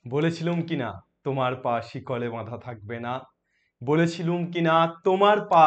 বলেছিলুম কিনা তোমার পা শিকলে বাঁধা থাকবে না, বলেছিলুম কিনা তোমার পা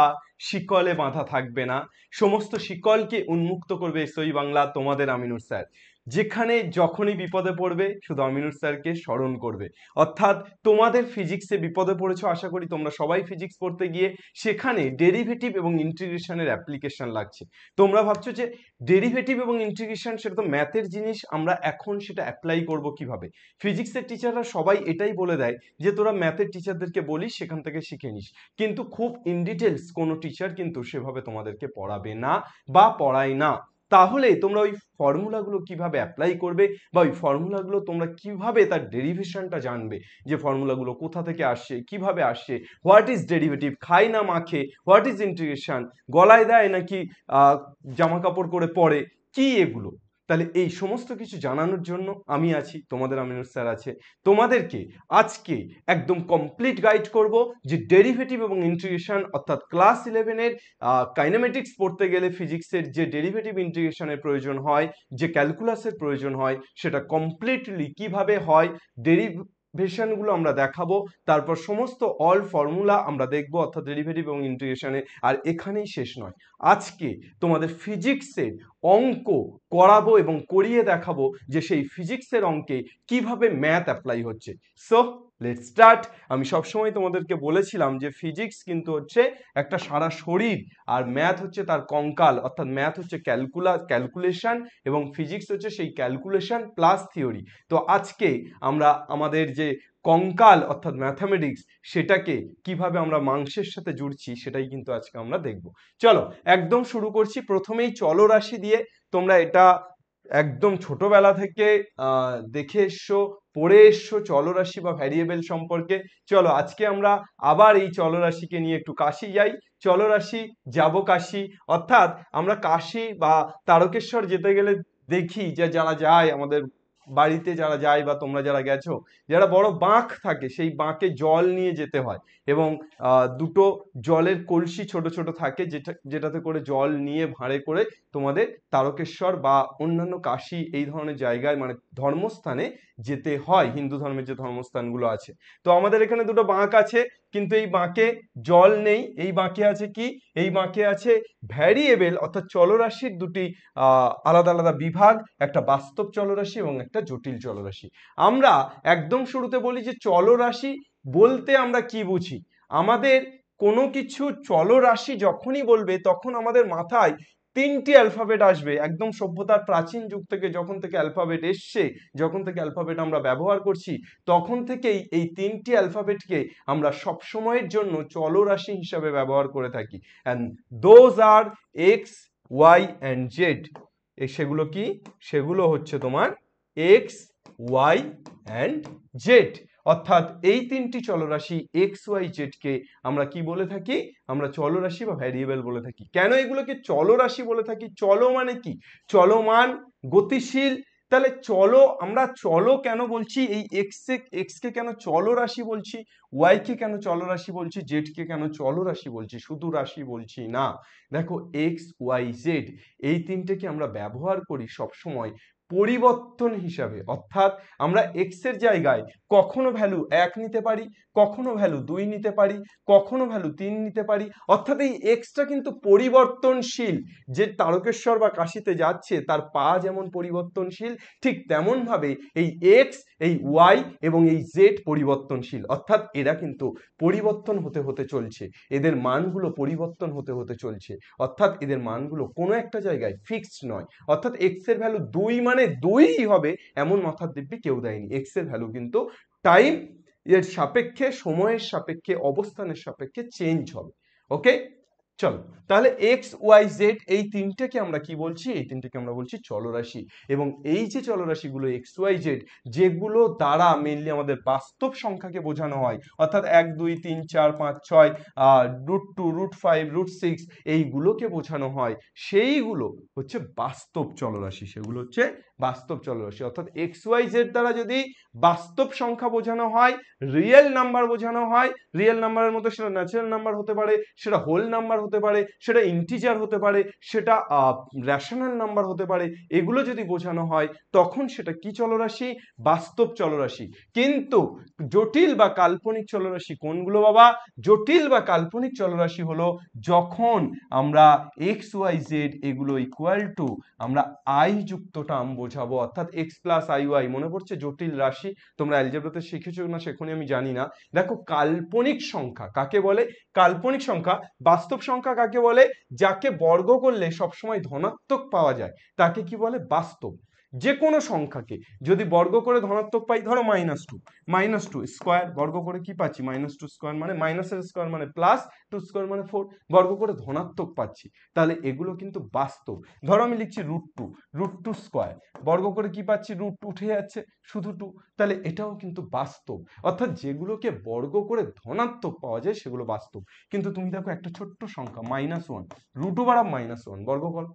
শিকলে বাঁধা থাকবে না, সমস্ত শিকলকে উন্মুক্ত করবে এসওই বাংলা তোমাদের আমিনুর স্যার। যেখানে যখনই বিপদে পড়বে শুধু আমিনুর স্যারকে স্মরণ করবে। অর্থাৎ তোমাদের ফিজিক্সে বিপদে পড়েছো, আশা করি তোমরা সবাই ফিজিক্স পড়তে গিয়ে সেখানে ডেরিভেটিভ এবং ইন্টিগ্রেশনের অ্যাপ্লিকেশন লাগছে। তোমরা ভাবছো যে ডেরিভেটিভ এবং ইন্টিগ্রেশন সেটা তো ম্যাথের জিনিস, আমরা এখন সেটা অ্যাপ্লাই করব কিভাবে। ফিজিক্সের টিচাররা সবাই এটাই বলে দেয় যে তোরা ম্যাথের টিচারদেরকে বলিস, সেখান থেকে শিখে নিস, কিন্তু খুব ইন ডিটেলস কোনো টিচার কিন্তু সেভাবে তোমাদেরকে পড়াবে না বা পড়ায় না। তাহলে তোমরা ওই ফর্মুলাগুলো কিভাবে অ্যাপ্লাই করবে বা ওই ফর্মুলাগুলো তোমরা কিভাবে তার ডেরিভেশনটা জানবে, যে ফর্মুলাগুলো কোথা থেকে আসছে, কিভাবে আসছে, হোয়াট ইজ ডেরিভেটিভ, খায় না মাখে, হোয়াট ইজ ইন্টিগ্রেশন, গলায় দেয় নাকি জামা কাপড় করে পরে, কি এগুলো। তাহলে এই সমস্ত কিছু জানানোর জন্য আমি আছি, তোমাদের আমিনুর স্যার আছে। তোমাদেরকে আজকে একদম কমপ্লিট গাইড করব যে ডেরিভেটিভ এবং ইন্টিগ্রেশন, অর্থাৎ ক্লাস 11-এর কাইনেমেটিক্স পড়তে গেলে ফিজিক্সের যে ডেরিভেটিভ ইন্টিগ্রেশনের প্রয়োজন হয়, যে ক্যালকুলাসের প্রয়োজন হয়, সেটা কমপ্লিটলি কিভাবে হয়, ডেরিভেশনগুলো আমরা দেখাবো, তারপর সমস্ত অল ফর্মুলা আমরা দেখব, অর্থাৎ ডেরিভেটিভ এবং ইন্টিগ্রেশনে। আর এখানেই শেষ নয়, আজকে তোমাদের ফিজিক্সের অঙ্ক করাবো এবং করিয়ে দেখাবো যে সেই ফিজিক্সের অঙ্কে কিভাবে ম্যাথ অ্যাপ্লাই হচ্ছে। So let's start. আমি সবসময় তোমাদেরকে বলেছিলাম যে ফিজিক্স কিন্তু হচ্ছে একটা সারা শরীর, আর ম্যাথ হচ্ছে তার কঙ্কাল, অর্থাৎ ম্যাথ হচ্ছে ক্যালকুলেশন, এবং ফিজিক্স হচ্ছে সেই ক্যালকুলেশন প্লাস থিওরি। তো আজকে আমরা আমাদের যে কঙ্কাল অর্থাৎ ম্যাথামেটিক্স, সেটাকে কিভাবে আমরা মাংসের সাথে জুড়ছি সেটাই কিন্তু আজকে আমরা দেখব। চলো একদম শুরু করছি প্রথমেই চলরাশি দিয়ে। তোমরা এটা একদম ছোটবেলা থেকে দেখে এসছো, পড়ে এসছো চলরাশি বা ভ্যারিয়েবল সম্পর্কে। চলো আজকে আমরা আবার এই চলরাশিকে নিয়ে একটু কাশি যাই। চলরাশি যাব কাশি, অর্থাৎ আমরা কাশি বা তারকেশ্বর যেতে গেলে দেখি যে যারা যায়, আমাদের বাড়িতে যারা যায় বা তোমরা যারা গেছো, যারা বড় বাঁক থাকে সেই বাঁকে জল নিয়ে যেতে হয়, এবং দুটো জলের কলসি ছোট ছোট থাকে, যেটাতে করে জল নিয়ে ভাঁড়ে করে তোমাদের তারকেশ্বর বা অন্যান্য কাশী এই ধরনের জায়গায়, মানে ধর্মস্থানে যেতে হয়, হিন্দু ধর্মের যে ধর্মস্থানগুলো আছে। তো আমাদের এখানে দুটো বাঁক আছে, কিন্তু এই বাঁকে জল নেই। এই বাঁকে আছে কি, এই বাঁকে আছে ভ্যারিয়েবল, অর্থাৎ চলরাশির দুটি আলাদা আলাদা বিভাগ, একটা বাস্তব চলরাশি এবং একটা জটিল চলরাশি। আমরা একদম শুরুতে বলি যে চলরাশি বলতে আমরা কি বুঝি। আমাদের কোনো কিছু চলরাশি যখনই বলবে তখন আমাদের মাথায় তিনটি অ্যালফাবেট আসবে। একদম সভ্যতার প্রাচীন যুগ থেকে যখন থেকে অ্যালফাবেট এসছে, যখন থেকে অ্যালফাবেট আমরা ব্যবহার করছি, তখন থেকেই এই তিনটি অ্যালফাবেটকে আমরা সবসময়ের জন্য চলরাশি হিসাবে ব্যবহার করে থাকি। And those are x, y and z. সেগুলো কি, সেগুলো হচ্ছে তোমার এক্স, ওয়াই অ্যান্ড জেড। অর্থাৎ এই তিনটি চলরাশি এক্স, ওয়াই, জেড কে আমরা কি বলে থাকি, আমরা চলরাশি বা ভ্যারিয়েবল বলে থাকি। কেন এগুলোকে চলরাশি বলে থাকি? চলো মানে কি, চলমান, গতিশীল। তাহলে চলো, আমরা চলো কেন বলছি, এই এক্স কে কেন চলরাশি বলছি, ওয়াই কে কেন চলরাশি বলছি, জেড কে কেন চলরাশি বলছি, শুধু রাশি বলছি না। দেখো এক্স, ওয়াই, জেড এই তিনটেকে আমরা ব্যবহার করি সবসময় পরিবর্তন হিসাবে। অর্থাৎ আমরা এক্স এর জায়গায় কখনো ভ্যালু 1 নিতে পারি, কখনো ভ্যালু 2 নিতে পারি, কখনো ভ্যালু 3 নিতে পারি। অর্থাৎ এই এক্সটা কিন্তু পরিবর্তনশীল। যে তারকেশ্বর বা কাশীতে যাচ্ছে তার পা যেমন পরিবর্তনশীল, ঠিক তেমন ভাবে এই এক্স, এই ওয়াই এবং এই জেড পরিবর্তনশীল। অর্থাৎ এরা কিন্তু পরিবর্তন হতে হতে চলছে, এদের মানগুলো পরিবর্তন হতে হতে চলছে। অর্থাৎ এদের মানগুলো কোনো একটা জায়গায় ফিক্সড নয়। অর্থাৎ এক্স এর ভ্যালু 2 মানে 2ই হবে এমন মাথার দিব্যি কেউ দেয়নি। এক্স এর ভ্যালু কিন্তু টাইম এর সাপেক্ষে, সময়ের সাপেক্ষে, অবস্থানের সাপেক্ষে চেঞ্জ হবে। ওকে, চলো তাহলে এক্স, ওয়াই, জেড এই তিনটেকে আমরা কি বলছি, এই তিনটেকে আমরা বলছি চলরাশি। এবং এই যে চলরাশিগুলো এক্স, ওয়াই, জেড, যেগুলো দ্বারা মেইনলি আমাদের বাস্তব সংখ্যাকে বোঝানো হয়, অর্থাৎ 1, 2, 3, 4, 5, 6, √2, √5, √6 এইগুলোকে বোঝানো হয়, সেইগুলো হচ্ছে বাস্তব চলরাশি, সেগুলো হচ্ছে বাস্তব চলরাশি। অর্থাৎ এক্স ওয়াই জেড দ্বারা যদি বাস্তব সংখ্যা বোঝানো হয়, রিয়েল নাম্বার বোঝানো হয়, রিয়েল নাম্বারের মধ্যে সেটা ন্যাচারাল নাম্বার হতে পারে, সেটা হোল নাম্বার হতে পারে, সেটা ইন্টিজার হতে পারে, সেটা রেশনাল নাম্বার হতে পারে, এগুলো যদি বোঝানো হয় তখন সেটা কি চলরাশি? বাস্তব চলরাশি। কিন্তু জটিল বা কাল্পনিক চলরাশি কোনগুলো বাবা? জটিল বা কাল্পনিক চলরাশি হলো যখন আমরা এক্স ওয়াই জেড এগুলো ইকুয়াল টু আমরা আই যুক্ত টার্ম বোঝাবো, অর্থাৎ এক্স প্লাস আই ওয়াই। মনে পড়ছে জটিল রাশি? তোমরা অ্যালজেব্রাতে শিখেছো না সেখানে আমি জানি না। দেখো কাল্পনিক সংখ্যা কাকে বলে? কাল্পনিক সংখ্যা। বাস্তব সংখ্যা কাকে বলে? যাকে বর্গ করলে সবসময় ধনাত্মক পাওয়া যায় তাকে কি বলে? বাস্তব। যে কোনো সংখ্যাকে যদি বর্গ করে ধনাত্মক পাই, ধরো মাইনাস টু স্কোয়ার, বর্গ করে কি পাচ্ছি? মাইনাস টু স্কোয়ার মানে মাইনাসের স্কোয়ার মানে প্লাস, টু স্কোয়ার মানে 4, বর্গ করে ধনাত্মক পাচ্ছি, তাহলে এগুলো কিন্তু বাস্তব। ধরো আমি লিখছি রুট টু স্কোয়ার, বর্গ করে কি পাচ্ছি? রুট উঠে যাচ্ছে, শুধু 2, তাহলে এটাও কিন্তু বাস্তব। অর্থাৎ যেগুলোকে বর্গ করে ধনাত্মক পাওয়া যায় সেগুলো বাস্তব। কিন্তু তুমি দেখো একটা ছোট্ট সংখ্যা -1, রুট ওভার অফ -1 বর্গ করো,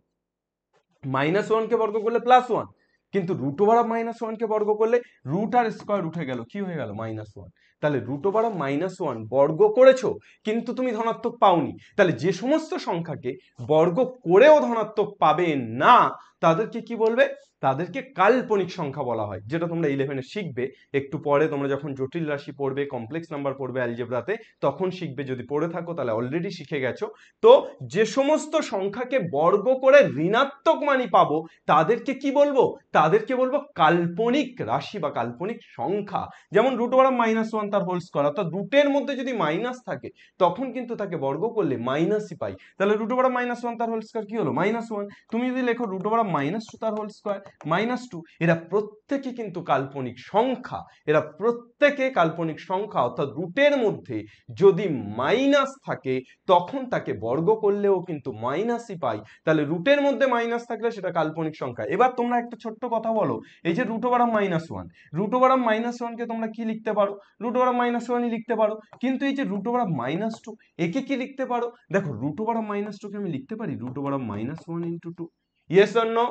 -1 কে বর্গ করলে +1, কিন্তু রুট ওভার অফ -1 কে বর্গ করলে রুট আর স্কয়ার উঠে গেল, কি হয়ে গেল? -1। তাহলে রুট ওভার অফ -1 বর্গ করেছো কিন্তু তুমি ধনাত্মক পাওনি। তাহলে যে সমস্ত সংখ্যাকে বর্গ করেও ধনাত্মক পাবে না তাদেরকে কি বলবে? তাদেরকে কাল্পনিক সংখ্যা বলা হয়, যেটা তোমরা 11-এ শিখবে একটু পরে। তোমরা যখন জটিল রাশি পড়বে, কমপ্লেক্স নাম্বার পড়বে অ্যালজেব্রাতে, তখন শিখবে। যদি পড়ে থাকো তাহলে অলরেডি শিখে গেছো। তো যে সমস্ত সংখ্যাকে বর্গ করে ঋণাত্মক মানই পাবো তাদেরকে কি বলবো? তাদেরকে বলবো কাল্পনিক রাশি বা কাল্পনিক সংখ্যা। যেমন রুট ওভার অফ -1 তার হোল স্কয়ার, অর্থাৎ রুটের মধ্যে যদি মাইনাস থাকে তখন কিন্তু তাকে বর্গ করলে মাইনাসই পাই। তাহলে রুট ওভার অফ -1 তার হোল স্কয়ার কি হলো? -1। তুমি যদি লেখো রুট ওভার অফ -2 তার হোল স্কয়ার, -2। এরা প্রত্যেকে কিন্তু কাল্পনিক সংখ্যা, এরা প্রত্যেকে কাল্পনিক সংখ্যা। অর্থাৎ রুটের মধ্যে যদি মাইনাস থাকে তখন তাকে বর্গ করলেও কিন্তু মাইনাসই পাই। তাহলে রুটের মধ্যে মাইনাস থাকলে সেটা কাল্পনিক সংখ্যা। এবার তোমরা একটা ছোট্ট কথা বলো, এই যে root over of -1, root over of -1 কে তোমরা কি লিখতে পারো? রুট ওভার অফ -1ই লিখতে পারো। কিন্তু এই যে রুট ওভার অফ -2 একে কি লিখতে পারো? দেখো রুট ওভার অফ -2 কে আমি লিখতে পারি root over of -1 into 2। Yes or no?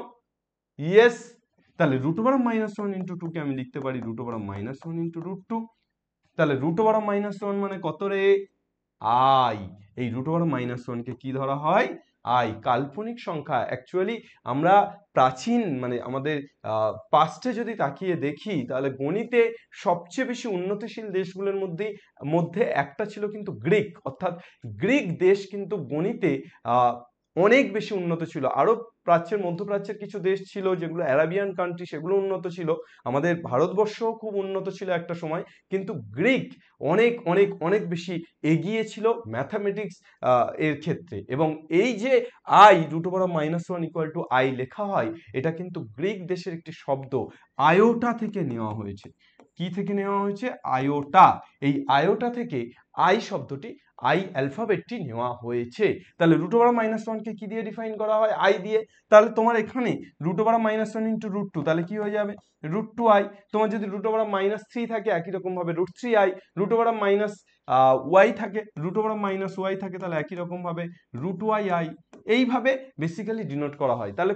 Yes. তাহলে রুট ওভার অফ -1 ইন্টু 2 কে আমি লিখতে পারি রুট ওভার অফ -1 ইন্টু √2। তাহলে √ ওভার অফ -1 মানে কত রে? আই। এই √ ওভার অফ -1 কে কি ধরা হয়? আই। কাল্পনিক সংখ্যা। অ্যাকচুয়ালি আমরা প্রাচীন মানে আমাদের পাস্টে যদি তাকিয়ে দেখি তাহলে গণিতে সবচেয়ে বেশি উন্নতিশীল দেশগুলোর মধ্যে একটা ছিল কিন্তু গ্রিক। অর্থাৎ গ্রিক দেশ কিন্তু গণিতে অনেক বেশি উন্নত ছিল। আরো প্রাচ্যের মধ্যপ্রাচ্যের কিছু দেশ ছিল যেগুলো অ্যারাবিয়ান কান্ট্রি, সেগুলো উন্নত ছিল। আমাদের ভারতবর্ষও খুব উন্নত ছিল একটা সময়, কিন্তু গ্রিক অনেক অনেক অনেক বেশি এগিয়ে ছিল ম্যাথামেটিক্স এর ক্ষেত্রে। এবং এই যে I √ over of -1 equal to I লেখা হয়, এটা কিন্তু গ্রিক দেশের একটি শব্দ আয়োটা থেকে নেওয়া হয়েছে। কি থেকে নেওয়া হয়েছে? আয়োটা। এই আয়োটা থেকে আই শব্দটি, আই অ্যালফাবেটটি নেওয়া হয়েছে। তাহলে √ ওভার অফ -1 কে কি দিয়ে ডিফাইন করা হয়? আই দিয়ে। তাহলে তোমার এখানে √ ওভার অফ -1 ইন্টু √2, তাহলে কি হয়ে যাবে? √2i। তোমার যদি √ ওভার অফ -3 থাকে একই রকম ভাবে √3i। √ ওভার অফ y থাকে, √ ওভার অফ -y থাকে, তাহলে একই রকম ভাবে √2i। এইভাবে বেসিক্যালি ডিনোট করা হয়। তাহলে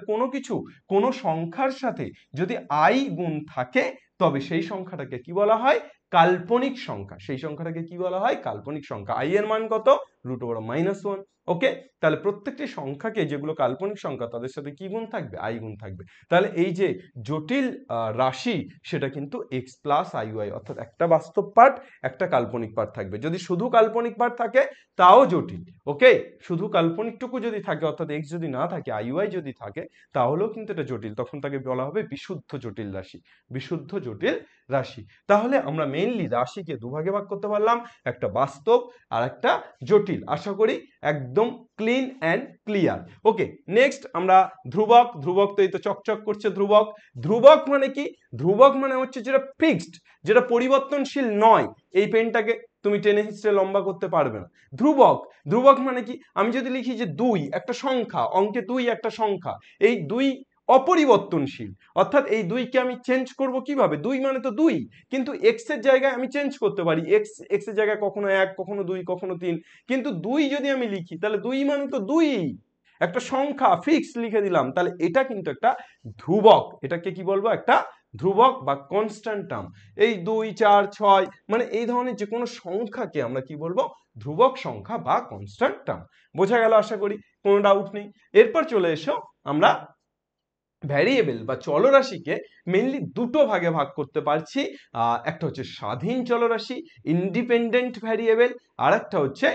কোনো সংখ্যার সাথে যদি আই গুণ থাকে তবে সেই সংখ্যাটাকে কি বলা হয়? কাল্পনিক সংখ্যা। সেই সংখ্যাটাকে কি বলা হয়? কাল্পনিক সংখ্যা। আই এর মান কত? √ ওভার অফ -1। ওকে, তাহলে প্রত্যেকটি সংখ্যাকে যেগুলো কাল্পনিক সংখ্যা তাদের সাথে কি গুণ থাকবে? আই গুণ থাকবে। তাহলে এই যে জটিল রাশি সেটা কিন্তু x প্লাস আই ওয়াই, অর্থাৎ একটা বাস্তব পার্ট একটা কাল্পনিক পার্ট থাকবে। যদি শুধু কাল্পনিক পার্ট থাকে তাও জটিল। ওকে, শুধু কাল্পনিকটুকু যদি থাকে অর্থাৎ x যদি না থাকে, আই ওয়াই যদি থাকে, তাহলেও কিন্তু এটা জটিল। তখন তাকে বলা হবে বিশুদ্ধ জটিল রাশি। বিশুদ্ধ জটিল রাশি। তাহলে আমরা মেইনলি রাশিকে দুভাগে ভাগ করতে পারলাম, একটা বাস্তব আর একটা জটিল। আশা করি একদম clean and clear. Okay, next আমরা ধ্রুবক। ধ্রুবক তো এই তো চকচক করছে ধ্রুবক। ধ্রুবক মানে কি? ধ্রুবক মানে হচ্ছে যেটা ফিক্সড, যেটা পরিবর্তনশীল নয়। এই পেনটাকে তুমি টেনে হিস্ট্রে লম্বা করতে পারবে না। ধ্রুবক, ধ্রুবক মানে কি? আমি যদি লিখি যে 2 একটা সংখ্যা, অঙ্কে 2 একটা সংখ্যা, এই 2 অপরিবর্তনশীল। অর্থাৎ এই 2 কে আমি চেঞ্জ করব কিভাবে? 2 মানে তো 2, কিন্তু x এর জায়গায় আমি চেঞ্জ করতে পারি। x এর জায়গায় কখনো 1, কখনো 2, কখনো 3, কিন্তু 2 যদি আমি লিখি তাহলে 2 মানে তো 2। একটা সংখ্যা ফিক্স লিখে দিলাম, তাহলে এটা কিন্তু একটা ধ্রুবক। এটাকে কি বলবো? একটা ধ্রুবক বা কনস্ট্যান্ট টার্ম। এই 2 4 6 মানে এই ধরনের যে কোনো সংখ্যাকে আমরা কি বলবো? ধ্রুবক সংখ্যা বা কনস্ট্যান্ট টার্ম। বোঝা গেল আশা করি, কোনো ডাউট নেই। এরপর চলে এসো আমরা ভ্যারিয়েবল বা চলরাশিকে মেইনলি দুটো ভাগে ভাগ করতে পারছি। একটা হচ্ছে স্বাধীন চলরাশি ইন্ডিপেন্ডেন্ট ভ্যারিয়েবল, আর একটা হচ্ছে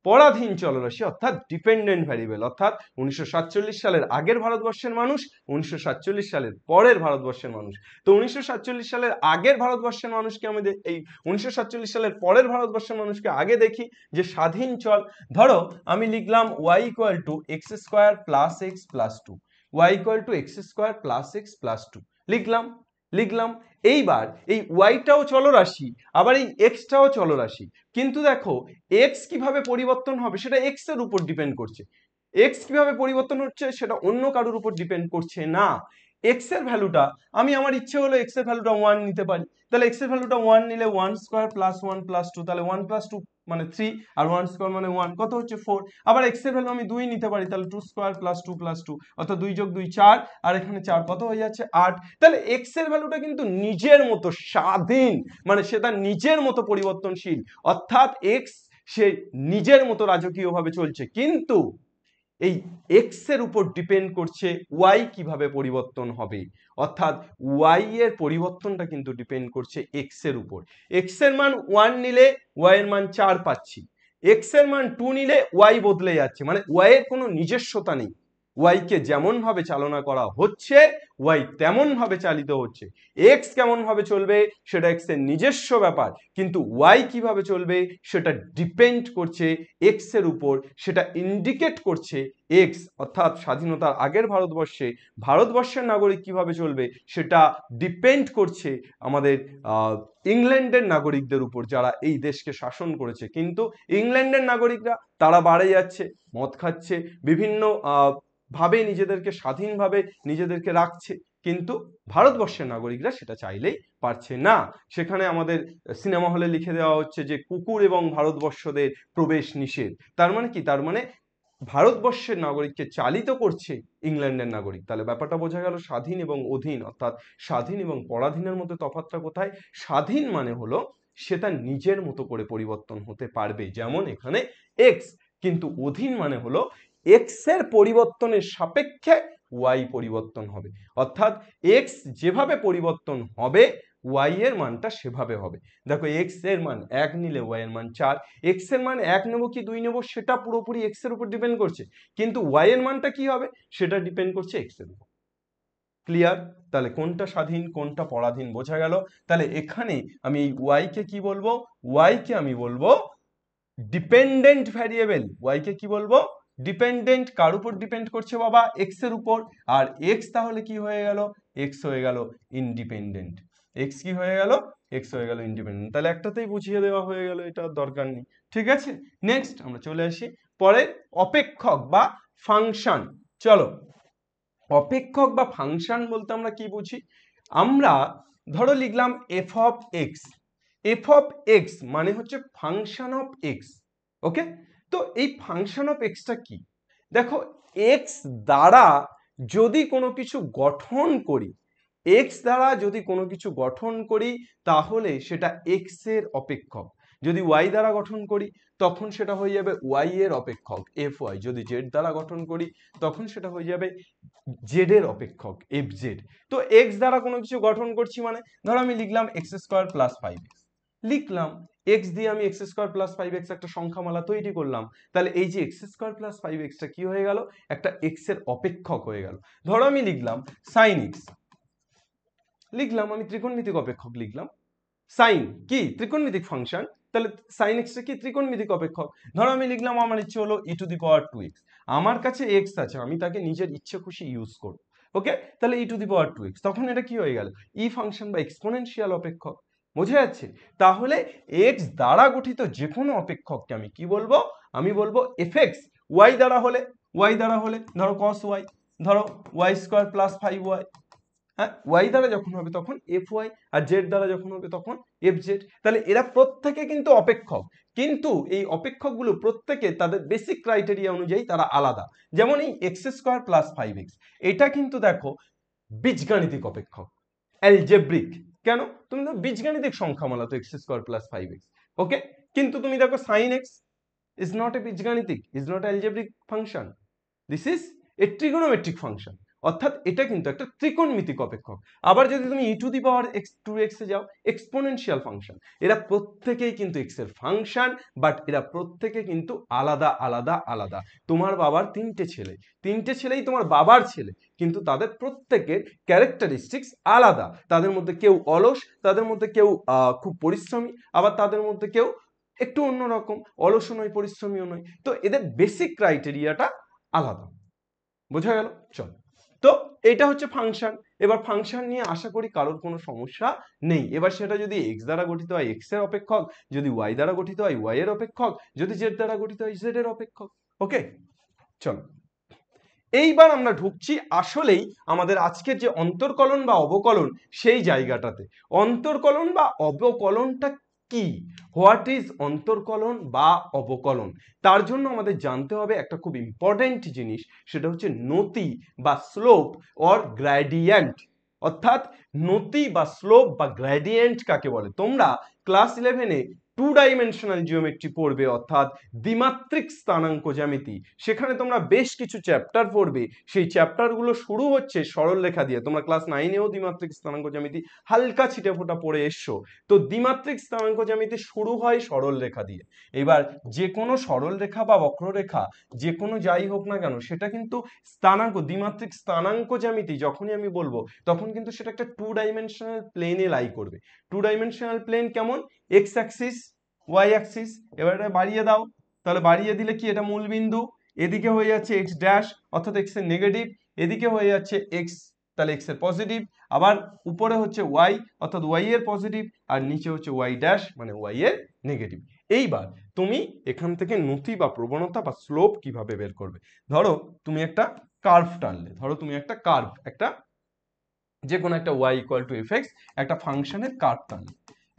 পরাধীন চলরাশি অর্থাৎ ডিপেন্ডেন্ট ভ্যারিয়েবল। অর্থাৎ 1947 সালের আগের ভারতবর্ষের মানুষ, 1947 সালের পরের ভারতবর্ষের মানুষ। তো 1947 সালের আগের ভারতবর্ষের মানুষকে আমাদের এই 1947 সালের পরের ভারতবর্ষের মানুষকে আগে দেখি যে স্বাধীন চল। ধরো আমি লিখলাম y equal to x square plus x plus two, y equal to x square plus x plus two লিখলাম লিখলাম এইবার এই ওয়াইটাও চলরাশি, আবার এই এক্সটাও চলরাশি। কিন্তু দেখো এক্স কিভাবে পরিবর্তন হবে সেটা এক্স এর উপর ডিপেন্ড করছে। এক্স কিভাবে পরিবর্তন হচ্ছে সেটা অন্য কারোর উপর ডিপেন্ড করছে না। এক্স এর ভ্যালুটা আমি আমার ইচ্ছে হলো এক্স এর ভ্যালুটা 1 নিতে পারি, তাহলে এক্স এর ভ্যালুটা 1 নিলে 1 স্কয়ার প্লাস 1 প্লাস 2, তাহলে 1 প্লাস 2 মানে 3 আর 1 স্কয়ার মানে 1, কত হচ্ছে 4। আবার এক্স এর ভ্যালু আমি 2 নিতে পারি, তাহলে 2 স্কয়ার প্লাস 2 প্লাস 2 অর্থাৎ 2 যোগ 2 4, আর এখানে 4 কত হয়ে যাচ্ছে 8। তাহলে এক্স এর ভ্যালুটা কিন্তু নিজের মতো স্বাধীন, মানে সে তার নিজের মতো পরিবর্তনশীল, অর্থাৎ এক্স সে নিজের মতো রাজকীয়ভাবে চলছে। কিন্তু এই এক্স এর উপর ডিপেন্ড করছে ওয়াই কিভাবে পরিবর্তন হবে, অর্থাৎ ওয়াই এর পরিবর্তনটা কিন্তু ডিপেন্ড করছে এক্স এর উপর। এক্স এর মান 1 নিলে ওয়াই এর মান 4 পাচ্ছি, এক্স এর মান 2 নিলে ওয়াই বদলে যাচ্ছে, মানে ওয়াই এর কোনো নিজস্বতা নেই। ওয়াই কে যেমন ভাবে চালনা করা হচ্ছে ওয়াই তেমন ভাবে চালিত হচ্ছে। এক্স কেমন ভাবে চলবে সেটা এক্স এর নিজস্ব ব্যাপার, কিন্তু ওয়াই কিভাবে চলবে সেটা ডিপেন্ড করছে এক্স এর উপর, সেটা ইন্ডিকেট করছে এক্স। অর্থাৎ স্বাধীনতার আগের ভারতবর্ষে ভারতবর্ষের নাগরিক কিভাবে চলবে সেটা ডিপেন্ড করছে আমাদের ইংল্যান্ডের নাগরিকদের উপর, যারা এই দেশকে শাসন করেছে। কিন্তু ইংল্যান্ডের নাগরিকরা তারা বাড়ে যাচ্ছে, মদ খাচ্ছে, বিভিন্ন ভাবে নিজেদেরকে স্বাধীনভাবে নিজেদেরকে রাখছে, কিন্তু ভারতবর্ষের নাগরিকরা সেটা চাইলেই পারছে না। সেখানে আমাদের সিনেমা হলে লিখে দেওয়া হচ্ছে যে কুকুর এবং ভারতবর্ষদের প্রবেশ নিষেধ। তার মানে কি? তার মানে ভারতবর্ষের নাগরিককে চালিত করছে ইংল্যান্ডের নাগরিক। তাহলে ব্যাপারটা বোঝা গেল স্বাধীন এবং অধীন, অর্থাৎ স্বাধীন এবং পরাধীনের মধ্যে তফাৎটা কোথায়? স্বাধীন মানে হলো সে তার নিজের মতো করে পরিবর্তন হতে পারবে, যেমন এখানে এক্স। কিন্তু অধীন মানে হলো এক্স এর পরিবর্তনের সাপেক্ষে ওয়াই পরিবর্তন হবে, অর্থাৎ এক্স যেভাবে পরিবর্তন হবে ওয়াই এর মানটা সেভাবে হবে। দেখো এক্স এর মান 1 নিলে ওয়াই এর মান 4, এক্স এর মান 1 নেব কি 2 নেব সেটা পুরোপুরি এক্স এর উপর ডিপেন্ড করছে, কিন্তু ওয়াই এর মানটা কি হবে সেটা ডিপেন্ড করছে এক্স এর উপর। ক্লিয়ার? তাহলে কোনটা স্বাধীন কোনটা পরাধীন বোঝা গেল। তাহলে এখানে আমি এই ওয়াই কে কি বলবো? ওয়াই কে আমি বলবো ডিপেন্ডেন্ট ভ্যারিয়েবল। ওয়াই কে কি বলবো? ডিপেন্ডেন্ট। কার উপর ডিপেন্ড করছে বাবা? এক্স এর উপর। আর এক্স তাহলে কি হয়ে গেল? এক্স হয়ে গেল ইন্ডিপেন্ডেন্ট। এক্স কি হয়ে গেল? এক্স হয়ে গেল ইন্ডিপেন্ডেন্ট। তাহলে একটাতেই বুঝিয়ে দেওয়া হয়ে গেল, এটা দরকার নেই। ঠিক আছে, নেক্সট আমরা চলে আসি পরে অপেক্ষক বা ফাংশন। চলো, অপেক্ষক বা ফাংশন বলতে আমরা কি বুঝি? আমরা ধরো লিখলাম F of x. F of x মানে হচ্ছে ফাংশন অফ এক্স। ওকে, তো এই ফাংশন অফ এক্সটা কি? দেখো এক্স দ্বারা যদি কোনো কিছু গঠন করি, এক্স দ্বারা যদি কোনো কিছু গঠন করি তাহলে সেটা এক্স এর অপেক্ষক। যদি ওয়াই দ্বারা গঠন করি তখন সেটা হয়ে যাবে ওয়াই এর অপেক্ষক এফ ওয়াই। যদি জেড দ্বারা গঠন করি তখন সেটা হয়ে যাবে জেড এর অপেক্ষক এফ জেড। তো এক্স দ্বারা কোনো কিছু গঠন করছি মানে ধরো আমি লিখলাম এক্স স্কোয়ার প্লাস 5x, লিখলাম এক্স দিয়ে আমি এক্স স্কোয়ার প্লাস 5x একটা সংখ্যামালা তৈরি করলাম। তাহলে এই যে এক্স স্কোয়ার প্লাস 5x টা কি হয়ে গেল? একটা এক্স এর অপেক্ষক হয়ে গেল। ধরো আমি লিখলাম সাইন এক্স, লিখলাম আমি ত্রিকোণমিতিক অপেক্ষক লিখলাম। সাইন কি? ত্রিকোণমিতিক ফাংশন, তাহলে সাইন এক্সটা কি? ত্রিকোণমিতিক অপেক্ষক। ধরো আমি লিখলাম আমার ইচ্ছে হলো ই টু দি পাওয়ার 2x, আমার কাছে এক্স আছে, আমি তাকে নিজের ইচ্ছে খুশি ইউজ করব। ওকে, তাহলে ই টু দি পাওয়ার 2x, তখন এটা কি হয়ে গেল? ই ফাংশন বা এক্সপোনেনশিয়াল অপেক্ষক। বোঝা যাচ্ছে? তাহলে এক্স দ্বারা গঠিত যে কোনো অপেক্ষককে আমি কি বলবো? আমি বলবো এফ এক্স। ওয়াই দ্বারা হলে ধরো কস ওয়াই, ধরো ওয়াই স্কোয়ার প্লাস 5y, হ্যাঁ, ওয়াই দ্বারা যখন হবে তখন এফ ওয়াই, আর জেড দ্বারা যখন হবে তখন এফ জেড। তাহলে এরা প্রত্যেকে কিন্তু অপেক্ষক, কিন্তু এই অপেক্ষকগুলো প্রত্যেকে তাদের বেসিক ক্রাইটেরিয়া অনুযায়ী তারা আলাদা। যেমন এই এক্স স্কোয়ার প্লাস 5x, এটা কিন্তু দেখো বীজগাণিতিক অপেক্ষক, অ্যালজেব্রিক। কেন? তুমি তো বীজগাণিতিক সংখ্যামালা তো এক্স স্কোয়ার প্লাস 5x, ওকে। কিন্তু তুমি দেখো sine x is not a বীজগাণিতিক, is not algebraic function, this is a trigonometric function, অর্থাৎ এটা কিন্তু একটা ত্রিকোণমিতিক অপেক্ষক। আবার যদি তুমি e to the power x 2x এ যাও, এক্সপোনেনশিয়াল ফাংশন। এরা প্রত্যেকেই কিন্তু x এর ফাংশন, বাট এরা প্রত্যেকে কিন্তু আলাদা আলাদা আলাদা। তোমার বাবার তিনটে ছেলেই তোমার বাবার ছেলে, কিন্তু তাদের প্রত্যেকের ক্যারেক্টারিস্টিক্স আলাদা। তাদের মধ্যে কেউ অলস, তাদের মধ্যে কেউ খুব পরিশ্রমী, আবার তাদের মধ্যে কেউ একটু অন্যরকম, অলসও নয় পরিশ্রমীও নয়। তো এদের বেসিক ক্রাইটেরিয়াটা আলাদা, বোঝা গেল? চল, তো এটা হচ্ছে ফাংশন। এবার ফাংশন নিয়ে আশা করি কারোর কোনো সমস্যা নেই। এবার সেটা যদি এক্স দ্বারা গঠিত হয় এক্স এর অপেক্ষক, যদি ওয়াই দ্বারা গঠিত হয় ওয়াই এর অপেক্ষক, যদি জেড দ্বারা গঠিত হয় জেড এর অপেক্ষক। ওকে, চলো এইবার আমরা ঢুকছি আসলেই আমাদের আজকের যে অন্তর্কলন বা অবকলন সেই জায়গাটাতে। অন্তর্কলন বা অবকলনটা কি? হোয়াট ইজ অন্তর্কলন বা অবকলন? তার জন্য আমাদের জানতে হবে একটা খুব ইম্পর্টেন্ট জিনিস, সেটা হচ্ছে নতি বা স্লোপ অর গ্রেডিয়েন্ট। অর্থাৎ নতি বা স্লোপ বা গ্রেডিয়েন্ট কাকে বলে? তোমরা ক্লাস 11-এ 2 ডাইমেনশনাল জিওমেট্রি পড়বে, অর্থাৎ দ্বিমাত্রিক স্থানাঙ্ক জ্যামিতি। সেখানে তোমরা বেশ কিছু চ্যাপ্টার পড়বে, সেই চ্যাপ্টারগুলো শুরু হচ্ছে সরলরেখা দিয়ে। তোমরা ক্লাস 9-এও দ্বিমাত্রিক স্থানাঙ্ক জ্যামিতি হালকা ছিটেফোঁটা পড়ে এসছো। তো দ্বিমাত্রিক স্থানাঙ্ক জ্যামিতি শুরু হয় সরলরেখা দিয়ে। এবার যে কোনো সরলরেখা বা বক্ররেখা যে কোনো যাই হোক না কেন, সেটা কিন্তু স্থানাঙ্ক, দ্বিমাত্রিক স্থানাঙ্ক জ্যামিতি যখনই আমি বলবো তখন কিন্তু সেটা একটা 2 ডাইমেনশনাল প্লেনে লাই করবে। 2 ডাইমেনশনাল প্লেন কেমন? X axis, y axis. এবার এটা বাড়িয়ে দাও, তাহলে বাড়িয়ে দিলে কি এটা মূল বিন্দু, এদিকে হয়ে যাচ্ছে এক্স ড্যাশ অর্থাৎ এক্স এর নেগেটিভ, এদিকে হয়ে যাচ্ছে এক্স, তাহলে এক্স এর পজিটিভ, আবার উপরে হচ্ছে ওয়াই অর্থাৎ ওয়াই এর পজিটিভ, আর নিচে হচ্ছে ওয়াই ড্যাশ মানে ওয়াই এর নেগেটিভ। এইবার তুমি এখান থেকে নতি বা প্রবণতা বা স্লোপ কিভাবে বের করবে? ধরো তুমি একটা কার্ভ টানলে, ধরো তুমি একটা কার্ভ, একটা যে কোনো একটা y equal to f x একটা ফাংশনের কার্ভ টানলে,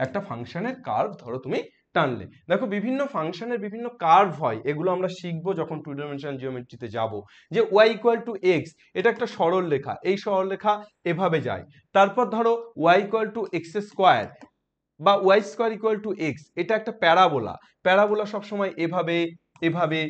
একটা ফাংশনের কার্ভ ধরো তুমি টানলে। দেখো বিভিন্ন ফাংশনের বিভিন্ন কার্ভ হয়, এগুলো আমরা শিখবো যখন 2 ডাইমেনশনাল জিওমেট্রিতে যাব। যে y ইকুয়াল টু এক্স, এটা একটা সরল রেখা, এই সরল রেখা এভাবে যায়। তারপর ধরো y equal to x square বা y square equal to x, এটা একটা প্যারাবোলা। প্যারাবোলা সবসময় এভাবে এভাবে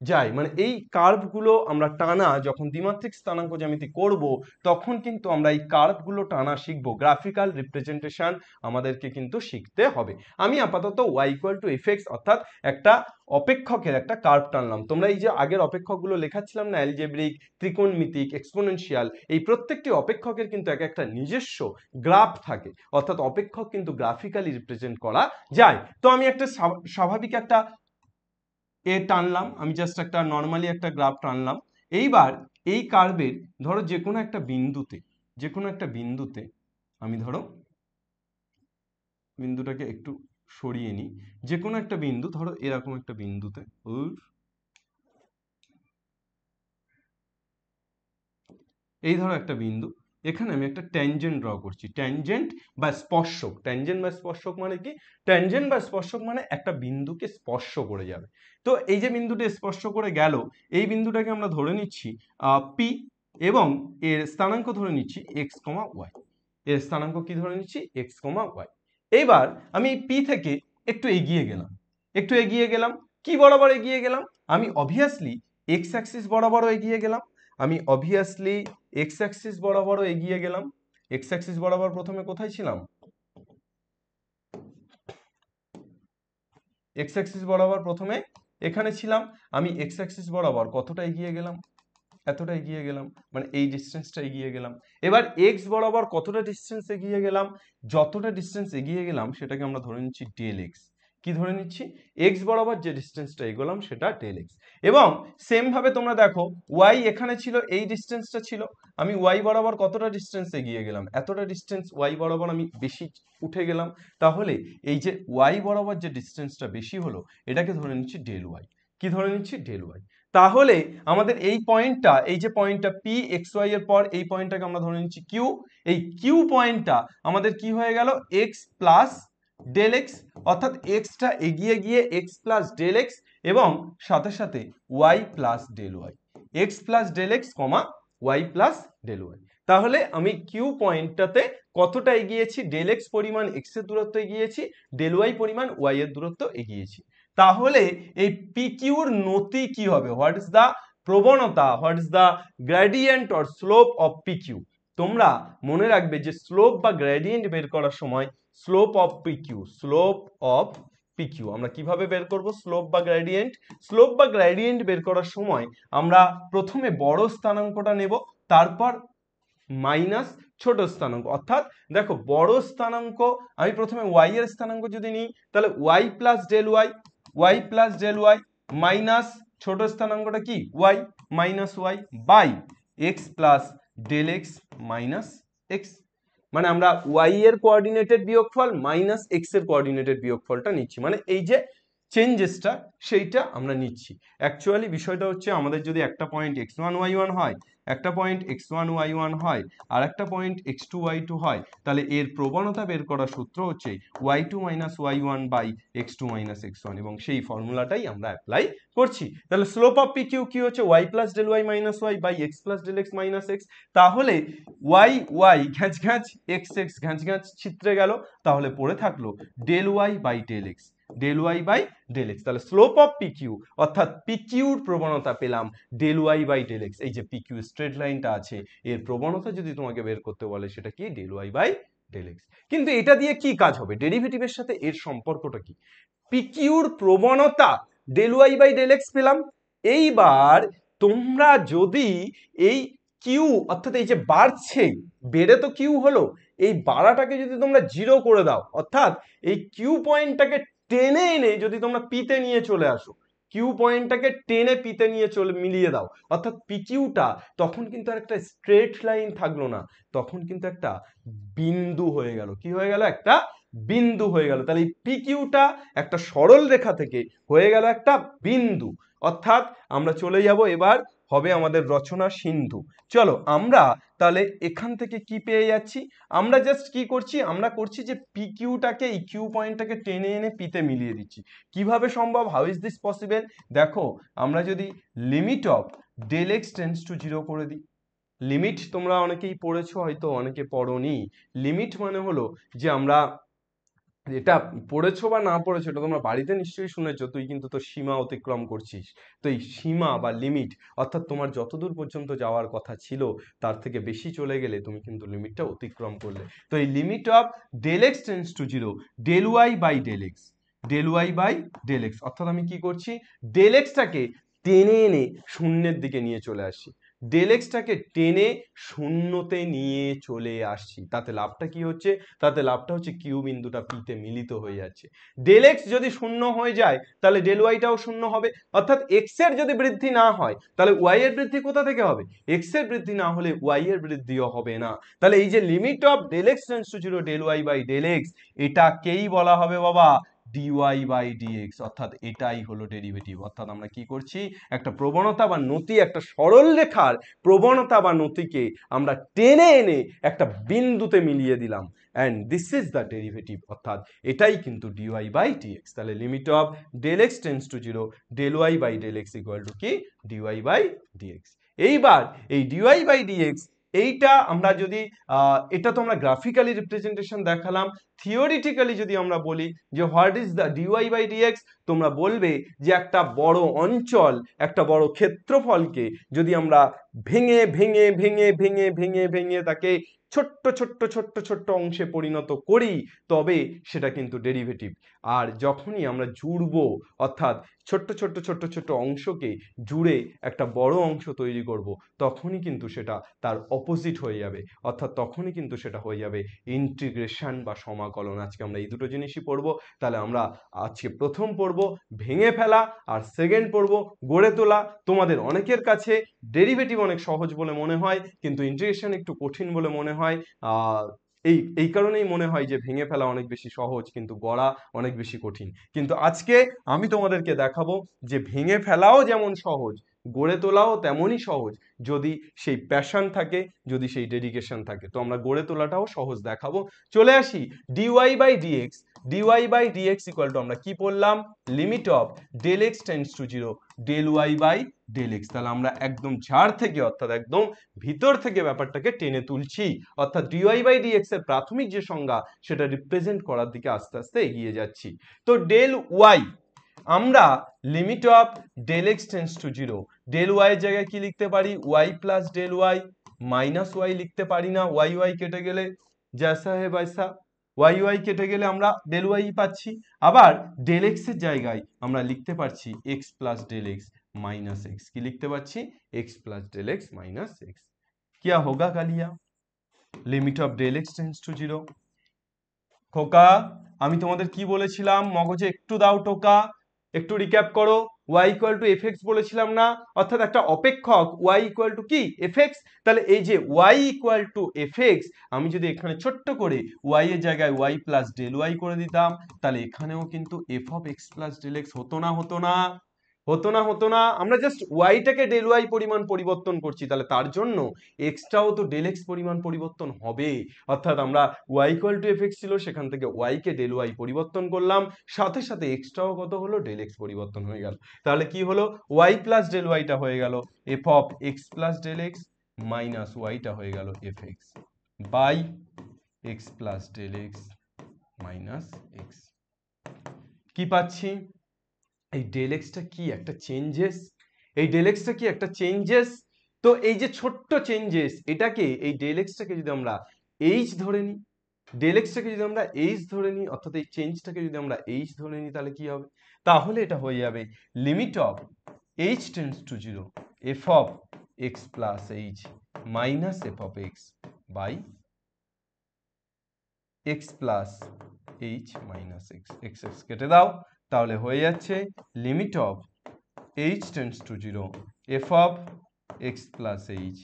যায়, মানে এই কার্ভগুলো আমরা টানা যখন দ্বিমাত্রিক স্থানাঙ্ক জ্যামিতি করব তখন কিন্তু আমরা এই কার্ভগুলো টানা শিখবো। গ্রাফিক্যাল রিপ্রেজেন্টেশন আমাদেরকে কিন্তু শিখতে হবে। আমি আপাতত y equal to f x অর্থাৎ একটা অপেক্ষকের একটা কার্ভ টানলাম। তোমরা এই যে আগের অপেক্ষকগুলো লেখাচ্ছিলাম না, অ্যালজেব্রিক, ত্রিকোণমিতিক, এক্সপোনেনশিয়াল, এই প্রত্যেকটি অপেক্ষকের কিন্তু এক একটা নিজস্ব গ্রাফ থাকে, অর্থাৎ অপেক্ষক কিন্তু গ্রাফিক্যালি রিপ্রেজেন্ট করা যায়। তো আমি একটা স্বাভাবিক একটা এ টানলাম, আমি জাস্ট একটা নর্মালি একটা গ্রাফ টানলাম। এইবার এই কার্ভের ধরো যে কোনো একটা বিন্দুতে, যে কোনো একটা বিন্দুতে আমি ধরো বিন্দুটাকে একটু সরিয়ে নিই, যে কোনো একটা বিন্দু ধরো এরকম একটা বিন্দুতে, এই ধরো একটা বিন্দু, এখানে আমি একটা ট্যানজেন্ট ড্র করছি। ট্যানজেন্ট বা স্পর্শক, ট্যানজেন্ট বা স্পর্শক মানে কি? ট্যানজেন্ট বা স্পর্শক মানে একটা বিন্দুকে স্পর্শ করে যাবে। তো এই যে বিন্দুটি স্পর্শ করে গেল, এই বিন্দুটাকে আমরা ধরে নিচ্ছি পি, এবং এর স্থানাঙ্ক ধরে নিচ্ছি এক্স কমা ওয়াই। এর স্থানাঙ্ক কি ধরে নিচ্ছি? X comma Y. এইবার আমি পি থেকে একটু এগিয়ে গেলাম, একটু এগিয়ে গেলাম, কি বরাবর এগিয়ে গেলাম? আমি অবভিয়াসলি এক্স অ্যাক্সিস বরাবরও এগিয়ে গেলাম, আমি অবভিয়াসলি এক্স অ্যাক্সিস বরাবরও এগিয়ে গেলাম। এক্স অ্যাক্সিস বরাবর প্রথমে কোথায় ছিলাম? এক্স অ্যাক্সিস বরাবর প্রথমে এখানে ছিলাম। আমি এক্স অ্যাক্সিস বরাবর কতটা এগিয়ে গেলাম? এতটা এগিয়ে গেলাম, মানে এই ডিস্টেন্সটা এগিয়ে গেলাম। এবার এক্স বরাবর কতটা ডিস্টেন্স এগিয়ে গেলাম? যতটা ডিস্টেন্স এগিয়ে গেলাম সেটাকে আমরা ধরে নিচ্ছি ডেল এক্স। কি ধরে নিচ্ছি? এক্স বরাবর যে ডিস্টেন্সটা এগোলাম সেটা ডেল এক্স। এবং সেম ভাবে তোমরা দেখো ওয়াই এখানে ছিল, এই ডিস্টেন্সটা ছিল, আমি ওয়াই বরাবর কতটা ডিস্টেন্স এগিয়ে গেলাম? এতটা ডিস্টেন্স ওয়াই বরাবর আমি বেশি উঠে গেলাম। তাহলে এই যে ওয়াই বরাবর যে ডিস্টেন্সটা বেশি হলো এটাকে ধরে নিচ্ছি ডেল ওয়াই। কি ধরে নিচ্ছি? Del y. তাহলে আমাদের এই পয়েন্টটা, এই যে পয়েন্টটা পি এক্স ওয়াই এর পর এই পয়েন্টটাকে আমরা ধরে নিচ্ছি কিউ। এই কিউ পয়েন্টটা আমাদের কি হয়ে গেল, এক্স প্লাস ডেল এক্স, অর্থাৎ এক্সটা এগিয়ে গিয়ে এক্স প্লাস ডেল এক্স এবং সাথে সাথে y plus del y, x plus del x comma y plus del y. তাহলে আমি কিউ পয়েন্টটাতে কতটা এগিয়েছি, ডেল এক্স পরিমাণ এক্স এর দূরত্ব এগিয়েছি, ডেল ওয়াই পরিমাণ ওয়াই এর দূরত্ব এগিয়েছি। তাহলে এই পি কিউর নতি কি হবে, হোয়াট ইজ দ্য প্রবণতা, what is the gradient or slope of P Q. তোমরা মনে রাখবে যে স্লোপ বা গ্রেডিয়েন্ট বের করার সময় slope of P Q, slope of P Q আমরা কিভাবে বের করব, স্লোপ বা গ্রেডিয়েন্ট। স্লোপ বা গ্রেডিয়েন্ট বের করার সময় আমরা প্রথমে বড় স্থানাঙ্কটা নেব, তারপর মাইনাস ছোট স্থানাঙ্ক। অর্থাৎ দেখো বড় স্থানাঙ্ক আমি প্রথমে ওয়াই এর স্থানাঙ্ক যদি নিই তাহলে y plus del y, y plus del y minus ছোট স্থানাঙ্কটা কি y minus y by x plus del x minus x. মানে আমরা ওয়াই এর কোঅর্ডিনেটেড বিয়োগফল মাইনাস এক্স এর কোঅর্ডিনেটেড বিয়োগফলটা নিচ্ছি, মানে এই যে চেঞ্জেসটা সেইটা আমরা নিচ্ছি। অ্যাকচুয়ালি বিষয়টা হচ্ছে আমাদের যদি একটা পয়েন্ট x1 y1 হয়, একটা পয়েন্ট x1 y1 হয় আর একটা পয়েন্ট x2 y2 হয়, তাহলে এর প্রবণতা বের করার সূত্র হচ্ছে y2 minus y1 by x2 minus x1 এবং সেই ফর্মুলাটাই আমরা অ্যাপ্লাই করছি। তাহলে স্লোপ অফ পি কিউ কি হচ্ছে y plus del y minus y by x plus del x minus x. তাহলে ওয়াই ওয়াই ঘ্যাঁচ ঘ্যাঁচ এক্স এক্স ঘ্যাঁচ ঘ্যাঁচ চিত্রে গেল, তাহলে পড়ে থাকলো del y by del x, del y by del x. তাহলে স্লোপ অফ পি কিউ অর্থাৎ পি কিউর প্রবণতা পেলাম del y by del x. এই যে পি কিউ স্ট্রেট লাইনটা আছে এর প্রবণতা যদি তোমাকে বের করতে বলে সেটা কি del y by del x. কিন্তু এটা দিয়ে কি কাজ হবে, ডেরিভেটিভের সাথে এর সম্পর্কটা কি, পি কিউর প্রবণতা del y by del x পেলাম। এইবার তোমরা যদি এই কিউ অর্থাৎ এই যে বাড়ছে, বেড়ে তো কিউ হলো, এই বাড়াটাকে যদি তোমরা জিরো করে দাও, অর্থাৎ এই কিউ পয়েন্টটাকে টেনে এনে যদি তোমরা পিতে নিয়ে চলে আসো, কিউ পয়েন্টটাকে টেনে পিতে নিয়ে চলে মিলিয়ে দাও, অর্থাৎ পি কিউটা তখন কিন্তু আর একটা স্ট্রেট লাইন থাকলো না, তখন কিন্তু একটা বিন্দু হয়ে গেল। কি হয়ে গেল, একটা বিন্দু হয়ে গেল। তাহলে এই পি কিউটা একটা সরল রেখা থেকে হয়ে গেল একটা বিন্দু, অর্থাৎ আমরা চলে যাব এবার হবে আমাদের রচনা সিন্ধু। চলো আমরা তাহলে এখান থেকে কি পেয়ে যাচ্ছি, আমরা জাস্ট কি করছি, আমরা করছি যে পি কিউটাকে এই কিউ পয়েন্টটাকে টেনে এনে পিতে মিলিয়ে দিচ্ছি। কিভাবে সম্ভব, হাউ ইজ দিস পসিবল, দেখো আমরা যদি limit of del x tends to zero করে দিই, লিমিট তোমরা অনেকেই পড়েছো হয়তো অনেকে পড়োনি। লিমিট মানে হলো যে আমরা এটা পড়েছো বা না পড়েছো এটা তোমরা বাড়িতে নিশ্চয়ই শুনেছো, তুই কিন্তু তোর সীমা অতিক্রম করছিস। তো এই সীমা বা লিমিট অর্থাৎ তোমার যতদূর পর্যন্ত যাওয়ার কথা ছিল তার থেকে বেশি চলে গেলে তুমি কিন্তু লিমিটটা অতিক্রম করলে। তো এই limit of del x tends to zero del y by del x, del y by del x, অর্থাৎ আমি কি করছি, ডেল এক্সটাকে টেনে এনে শূন্যের দিকে নিয়ে চলে আসছি, ডেল এক্সটাকে টেনে শূন্যতে নিয়ে চলে আসছি। তাতে লাভটা কি হচ্ছে, তাতে লাভটা হচ্ছে কিউ বিন্দুটা পিতে মিলিত হয়ে যাচ্ছে। ডেল এক্স যদি শূন্য হয়ে যায় তাহলে ডেল ওয়াইটাও শূন্য হবে, অর্থাৎ এক্স এর যদি বৃদ্ধি না হয় তাহলে ওয়াই এর বৃদ্ধি কোথা থেকে হবে, এক্স এর বৃদ্ধি না হলে ওয়াই এর বৃদ্ধিও হবে না। তাহলে এই যে limit of del x tends to zero del y by del x, এটাকেই বলা হবে বাবা dy বাই dx, অর্থাৎ এটাই হলো ডেরিভেটিভ। অর্থাৎ আমরা কি করছি, একটা প্রবণতা বা নতি, একটা সরল রেখার প্রবণতা বা নতিকে আমরা টেনে এনে একটা বিন্দুতে মিলিয়ে দিলাম, and this is the derivative, অর্থাৎ এটাই কিন্তু dy বাই dx। তাহলে limit of del x tends to zero del y by del x equal to কি dy বাই dx। এইবার এই dy বাই dx এইটা আমরা যদি এটা তো আমরা গ্রাফিক্যালি রিপ্রেজেন্টেশন দেখালাম, থিওরিটিক্যালি যদি আমরা বলি যে what is the dy by dx, তোমরা বলবে যে একটা বড় অঞ্চল, একটা বড় ক্ষেত্রফলকে যদি আমরা ভেঙে ভেঙে ভেঙে ভেঙে ভেঙে ভেঙে তাকে ছোট্ট ছোট্ট ছোট্ট ছোট্ট অংশে পরিণত করি তবে সেটা কিন্তু ডেরিভেটিভ। আর যখনই আমরা জুড়বো অর্থাৎ ছোট্ট ছোট্ট ছোট্ট ছোট্ট অংশকে জুড়ে একটা বড় অংশ তৈরি করব, তখনই কিন্তু সেটা তার অপোজিট হয়ে যাবে, অর্থাৎ তখনই কিন্তু সেটা হয়ে যাবে ইন্টিগ্রেশন বা সমাকলন। আজকে আমরা এই দুটো জিনিসই পড়বো। তাহলে আমরা আজকে প্রথম পড়বো ভেঙে ফেলা আর সেকেন্ড পড়বো গড়ে তোলা। তোমাদের অনেকের কাছে ডেরিভেটিভ অনেক সহজ বলে মনে হয় কিন্তু ইন্টিগ্রেশন একটু কঠিন বলে মনে হয়। এই কারণেই মনে হয় যে ভেঙে ফেলা অনেক বেশি সহজ, কিন্তু গড়া অনেক বেশি কঠিন। কিন্তু আজকে আমি তোমাদেরকে দেখাবো যে ভেঙে ফেলাও যেমন সহজ, গড়ে তোলাও তেমনই সহজ, যদি সেই প্যাশন থাকে, যদি সেই ডেডিকেশন থাকে। তো আমরা গড়ে তোলাটাও সহজ দেখাবো। চলে আসি dy by dx. Dy by dx equal to আমরা কি পড়লাম? Limit of del x tends to zero del y by del x. তাহলে আমরা একদম ঝাড় থেকে, অর্থাৎ একদম ভিতর থেকে ব্যাপারটাকে টেনে তুলছি, অর্থাৎ ডিওয়াই বাই ডিএক্স এর প্রাথমিক যে সংজ্ঞা সেটা রিপ্রেজেন্ট করার দিকে আস্তে আস্তে এগিয়ে যাচ্ছি। তো ডেল ওয়াই আমরা limit of del x tends to zero, del y এর জায়গায় কি লিখতে পারি? Y plus del y minus y লিখতে পারি না? ওয়াই ওয়াই কেটে গেলে জैसा है वैसा, ওয়াই ওয়াই কেটে গেলে আমরা ডেল ওয়াই পাচ্ছি। আবার ডেল এক্স এর জায়গায় আমরা লিখতে পারছি x plus del x minus x. কি লিখতে পারছি? X plus del x minus x. क्या होगा Kalia? Limit of del x tends to zero. খোকা আমি তোমাদের কি বলেছিলাম? মগজে একটু দাও টোকা, একটু রিক্যাপ করো। y equal to f x বলেছিলাম না? অর্থাৎ একটা অপেক্ষক y ইকুয়াল টু কি? F x. তাহলে এই যে y equal to f x, আমি যদি এখানে ছোট্ট করে y এর জায়গায় y প্লাস ডেল ওয়াই করে দিতাম, তাহলে এখানেও কিন্তু f of x plus del x হতো না? হতো না? হতো না? আমরা জাস্ট ওয়াইটাকে ডেল ওয়াই পরিমাণ পরিবর্তন করছি, তাহলে তার জন্য এক্সটাও তো ডেল এক্স পরিমাণ পরিবর্তন হবে। অর্থাৎ আমরা y equal to f x ছিল, সেখান থেকে ওয়াই কে ডেল ওয়াই পরিবর্তন করলাম, সাথে সাথে এক্সটাও কত হলো? ডেল এক্স পরিবর্তন হয়ে গেল। তাহলে কি হলো? ওয়াই প্লাস ডেল ওয়াইটা হয়ে গেল f of x plus del x minus ওয়াইটা হয়ে গেল f x by x plus del x minus x. কি পাচ্ছি? এই ডেল এক্সটা কি একটা চেঞ্জেস, এই ডেল এক্সটা কি একটা চেঞ্জেস। তো এই যে ছোট্ট চেঞ্জেস, এটাকে এই ডেল এক্সটাকে যদি আমরা এইচ ধরে নিই, ডেল এক্সটাকে যদি আমরা এইচ ধরে নিই, অর্থাৎ এই চেঞ্জটাকে যদি আমরা এইচ ধরে নিই, তাহলে কি হবে? তাহলে এটা হয়ে যাবে limit of h tends to zero f of x plus h minus f of x by x plus h minus x. X x কেটে দাও, তাহলে হয়ে যাচ্ছে limit of h tends to zero f of x plus h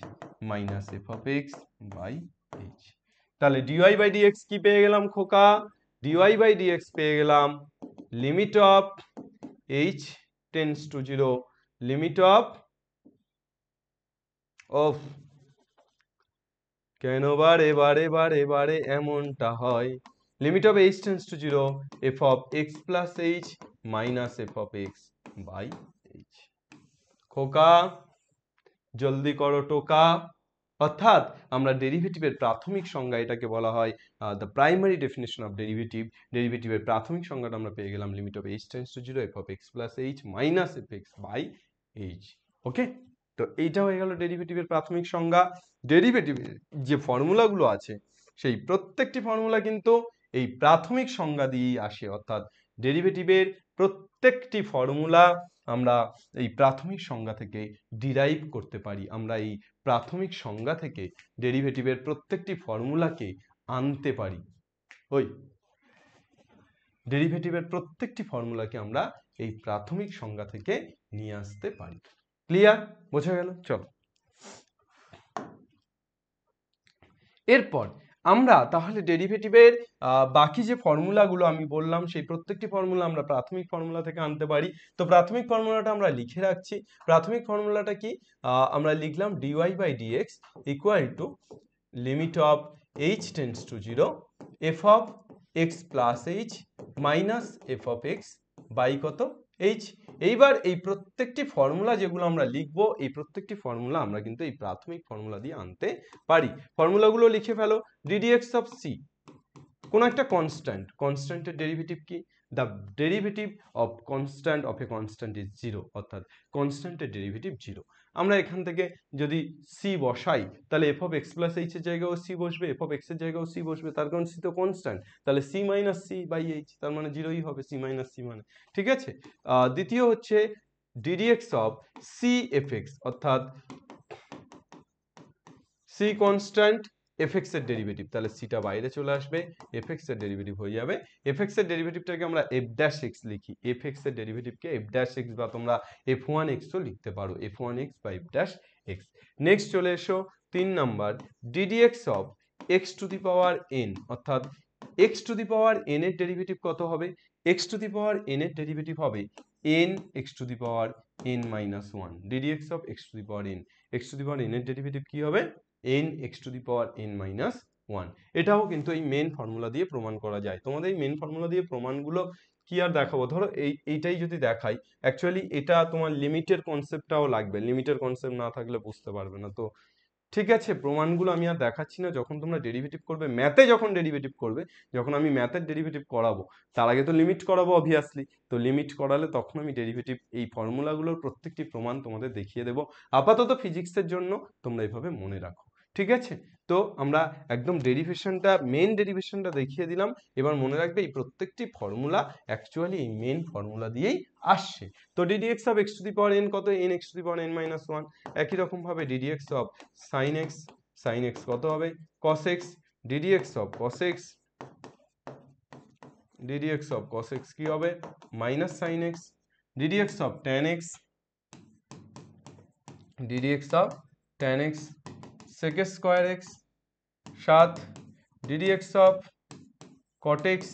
minus f of x by h. তাহলে dy by dx কি পেয়ে গেলাম খোকা? ডিওয়াই বাই ডিএক্স পেয়ে গেলাম limit of h tends to zero limit of of কেন বারে বারে বারে বারে এমনটা হয়? Limit of h tends to zero f of x plus h minus f of x by h. খোকা জলদি করো টোকা। অর্থাৎ আমরা ডেরিভেটিভের প্রাথমিক সংজ্ঞা, এটাকে বলা হয় the primary definition of derivative. ডেরিভেটিভের প্রাথমিক সংজ্ঞাটা আমরা পেয়ে গেলাম limit of h tends to zero f of x plus h minus f x by h. Okay, তো এইটা হয়ে গেল ডেরিভেটিভের প্রাথমিক সংজ্ঞা। ডেরিভেটিভের যে ফর্মুলাগুলো আছে, সেই প্রত্যেকটি ফর্মুলা কিন্তু এই প্রাথমিক সংজ্ঞা দিয়েই আসে। অর্থাৎ ডেরিভেটিভের প্রত্যেকটি ফর্মুলা আমরা এই প্রাথমিক সংজ্ঞা থেকে ডিরাইভ করতে পারি। আমরা এই প্রাথমিক সংজ্ঞা থেকে ডেরিভেটিভের প্রত্যেকটি ফর্মুলাকে আনতে পারি। ওই ডেরিভেটিভের প্রত্যেকটি ফর্মুলাকে আমরা এই প্রাথমিক সংজ্ঞা থেকে নিয়ে আসতে পারি। ক্লিয়ার? বোঝা গেল? চলো এরপর আমরা তাহলে ডেরিভেটিভের বাকি যে ফর্মুলাগুলো আমি বললাম, সেই প্রত্যেকটি ফর্মুলা আমরা প্রাথমিক ফর্মুলা থেকে আনতে পারি। তো প্রাথমিক ফর্মুলাটা আমরা লিখে রাখছি। প্রাথমিক ফর্মুলাটা কি? আমরা লিখলাম dy by dx equal to limit of h tends to zero f of x plus h minus f of x by কত? এইচ। এইবার এই প্রত্যেকটি ফর্মুলা যেগুলো আমরা লিখবো, এই প্রত্যেকটি ফর্মুলা আমরা কিন্তু এই প্রাথমিক ফর্মুলা দিয়ে আনতে পারি। ফর্মুলাগুলো লিখে ফেলো। ডিডিএক্স অফ সি, কোন একটা কনস্ট্যান্ট, কনস্ট্যান্টের ডেরিভেটিভ কি? The derivative of constant of a constant is zero, অর্থাৎ কনস্ট্যান্টের ডেরিভেটিভ জিরো। আমরা এখান থেকে যদি সি বসাই, তাহলে F of x plus H এর জায়গাও সি বসবে, এফ অফ এক্স এর জায়গাও সি বসবে, তার কারণ সি তো কনস্ট্যান্ট। তাহলে C minus C by h, তার মানে জিরোই হবে, সি মাইনাস সি মানে। ঠিক আছে, দ্বিতীয় হচ্ছে d dx of C f x, অর্থাৎ সি কনস্ট্যান্ট এফ এক্স এর ডেরিভেটিভ, তাহলে সিটা বাইরে চলে আসবে, এফ এক্স এর ডেরিভেটিভ হয়ে যাবে। এফ এক্স এর ডেরিভেটিভটাকে আমরা এফ ড্যাশ এক্স লিখি, এফ এক্স এর ডেরিভেটিভকে এফ ড্যাশ এক্স বা তোমরা এফ ওয়ান এক্সও লিখতে পারো, এফ ওয়ান এক্স বা এফ ড্যাশ এক্স। নেক্সট চলে এসো 3 number, ddx of x to the power n, অর্থাৎ x to the power n এর ডেরিভেটিভ কত হবে? X to the power n এর ডেরিভেটিভ হবে n x to the power n minus one, ddx of x to the power n. X to the power n এর derivative কি হবে? N x to the power n minus one. এটাও কিন্তু এই main formula দিয়ে প্রমাণ করা যায়। তোমাদের এই মেন ফর্মুলা দিয়ে প্রমাণগুলো কি আর দেখাবো, ধরো এইটাই যদি দেখাই, অ্যাকচুয়ালি এটা তোমার লিমিটের কনসেপ্টটাও লাগবে, লিমিটের কনসেপ্ট না থাকলে বুঝতে পারবে না। তো ঠিক আছে, প্রমাণগুলো আমি আর দেখাচ্ছি না, যখন তোমরা ডেরিভেটিভ করবে ম্যাথে, যখন ডেরিভেটিভ করবে, যখন আমি ম্যাথের ডেরিভেটিভ করাবো তার আগে তো লিমিট করাবো অবভিয়াসলি। তো লিমিট করালে তখন আমি ডেরিভেটিভ এই ফর্মুলাগুলোর প্রত্যেকটি প্রমাণ তোমাদের দেখিয়ে দেবো। আপাতত ফিজিক্সের জন্য তোমরা এইভাবে মনে রাখো, ঠিক আছে? তো আমরা একদম ডেরিভেশনটা, মেন ডেরিভেশনটা দেখিয়ে দিলাম। এবার মনে রাখবে এই প্রত্যেকটি ফর্মুলা অ্যাকচুয়ালি এই মেন ফর্মুলা দিয়েই আসছে। তো ddx of x to the power n কত? N x to the power n minus one. একই রকম ভাবে ডিডিএক্স অফ সাইন এক্স কত হবে? Cos x. Ddx of cos x, ddx of cos x কি হবে? Minus sine x. Ddx of tan x, ddx of tan x sec square x 7। Ddx of cot x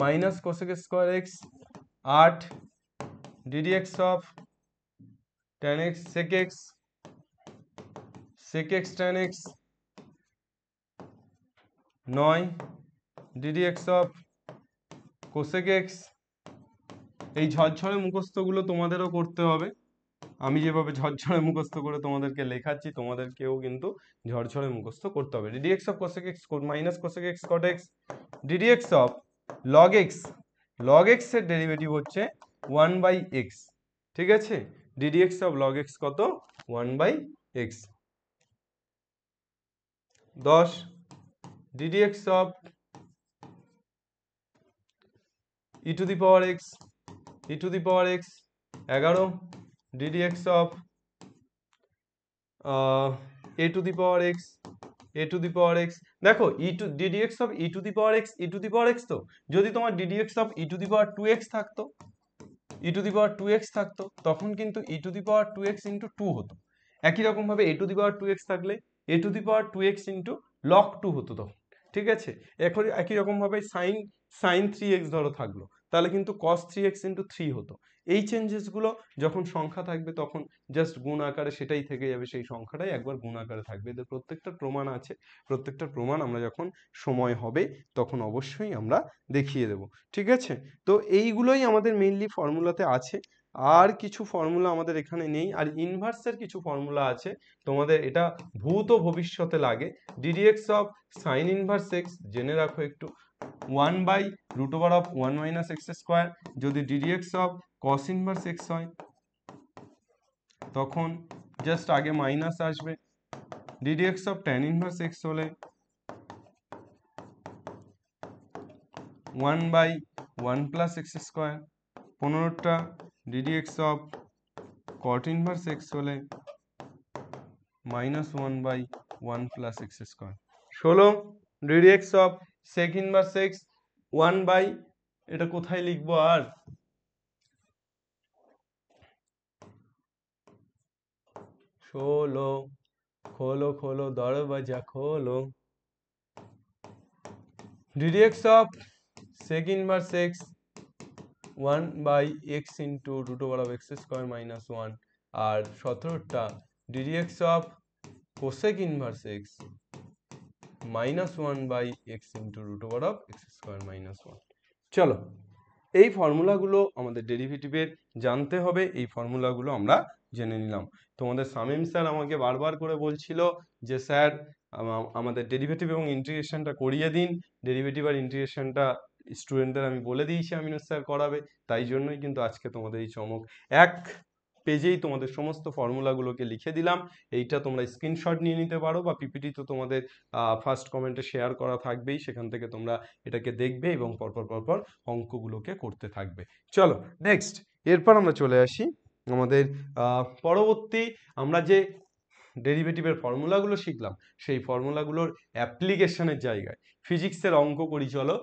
minus cosec square x 8। D dx of tan x sec x tan x 9। D dx of cosec x. এই ঝরঝরে মুখস্থগুলো তোমাদেরও করতে হবে। আমি যেভাবে ঝরঝরে মুখস্থ করে তোমাদেরকে লেখাচ্ছি, তোমাদেরকেও কিন্তু ঝরঝরে মুখস্থ করতে হবে। Ddx of cosec x minus cosec x cot x. Ddx of log x, log x এর ডেরিভেটিভ হচ্ছে 1/x, ঠিক আছে? ডিডিএক্স অফ লগ এক্স কত? 1/x। 10। Ddx of e to the power x, e to the power x 11। Ddx of a to the power x, a to the power x. দেখো ddx of e to the power x, e to the power x. তো যদি তোমার ddx of e to the power 2x থাকতো, ই to the power 2x থাকতো, তখন কিন্তু ই to the power 2x into 2 হতো। একই রকম ভাবে এ টু দি পাওয়ার 2x থাকলে a to the power 2x into log 2 হতো তখন, ঠিক আছে? এখন একই রকম ভাবে সাইন 3x ধরো থাকলো, তাহলে কিন্তু cos 3x ইন্টু 3 হতো। এই চেঞ্জেসগুলো যখন সংখ্যা থাকবে তখন জাস্ট গুণ আকারে সেটাই থেকে যাবে, সেই সংখ্যাটাই একবার গুণ আকারে থাকবে। এদের প্রত্যেকটা প্রমাণ আছে, প্রত্যেকটা প্রমাণ আমরা যখন সময় হবে তখন অবশ্যই আমরা দেখিয়ে দেব, ঠিক আছে? তো এইগুলোই আমাদের মেইনলি ফর্মুলাতে আছে, আর কিছু ফর্মুলা আমাদের এখানে নেই। আর ইনভার্সের কিছু ফর্মুলা আছে, তোমাদের এটা ভূত ভবিষ্যতে লাগে। Ddx of sine inverse x জেনে রাখো একটু, 1/√1 মাইনাস এক্স স্কোয়ার। যদি ddx of cos inverse x হয় তখন জাস্ট আগে মাইনাস আসবে। Ddx of tan inverse x হলে 1/1 প্লাস এক্স স্কোয়ার। 15টা ddx of cot inverse x হলে -1/1 plus x square. 16 ddx of sec inverse x 1/, এটা কোথায় লিখবো আর? ষোলো, খোলো খোলো দরওয়াজা খোলো। Ddx of sec inverse x 1/x into √x square minus 1। আর 17টা ddx of cosec inverse x -1/x into √x square minus 1। চলো, এই ফর্মুলাগুলো আমাদের ডেরিভেটিভের জানতে হবে, এই ফর্মুলাগুলো আমরা জেনে নিলাম। তোমাদের শামীম স্যার আমাকে বারবার করে বলছিল যে স্যার আমাদের ডেরিভেটিভ এবং ইন্টিগ্রেশনটা করিয়ে দিন। ডেরিভেটিভ আর ইন্টিগ্রেশনটা স্টুডেন্টদের আমি বলে দিয়েছি আমিনুস স্যার করাবে, তাই জন্যই কিন্তু আজকে তোমাদের এই চমক। এক পেজেই তোমাদের সমস্ত ফর্মুলাগুলোকে লিখে দিলাম। এইটা তোমরা স্ক্রিনশট নিয়ে নিতে পারো, বা পিপিটি তো তোমাদের ফার্স্ট কমেন্টে শেয়ার করা থাকবেই, সেখান থেকে তোমরা এটাকে দেখবে এবং পরপর অঙ্কগুলোকে করতে থাকবে। চলো নেক্সট, এরপর আমরা চলে আসি আমাদের পরবর্তী। আমরা যে ডেরিভেটিভের ফর্মুলাগুলো শিখলাম সেই ফর্মুলাগুলোর অ্যাপ্লিকেশনের জায়গায় ফিজিক্সের অঙ্ক করি চলো।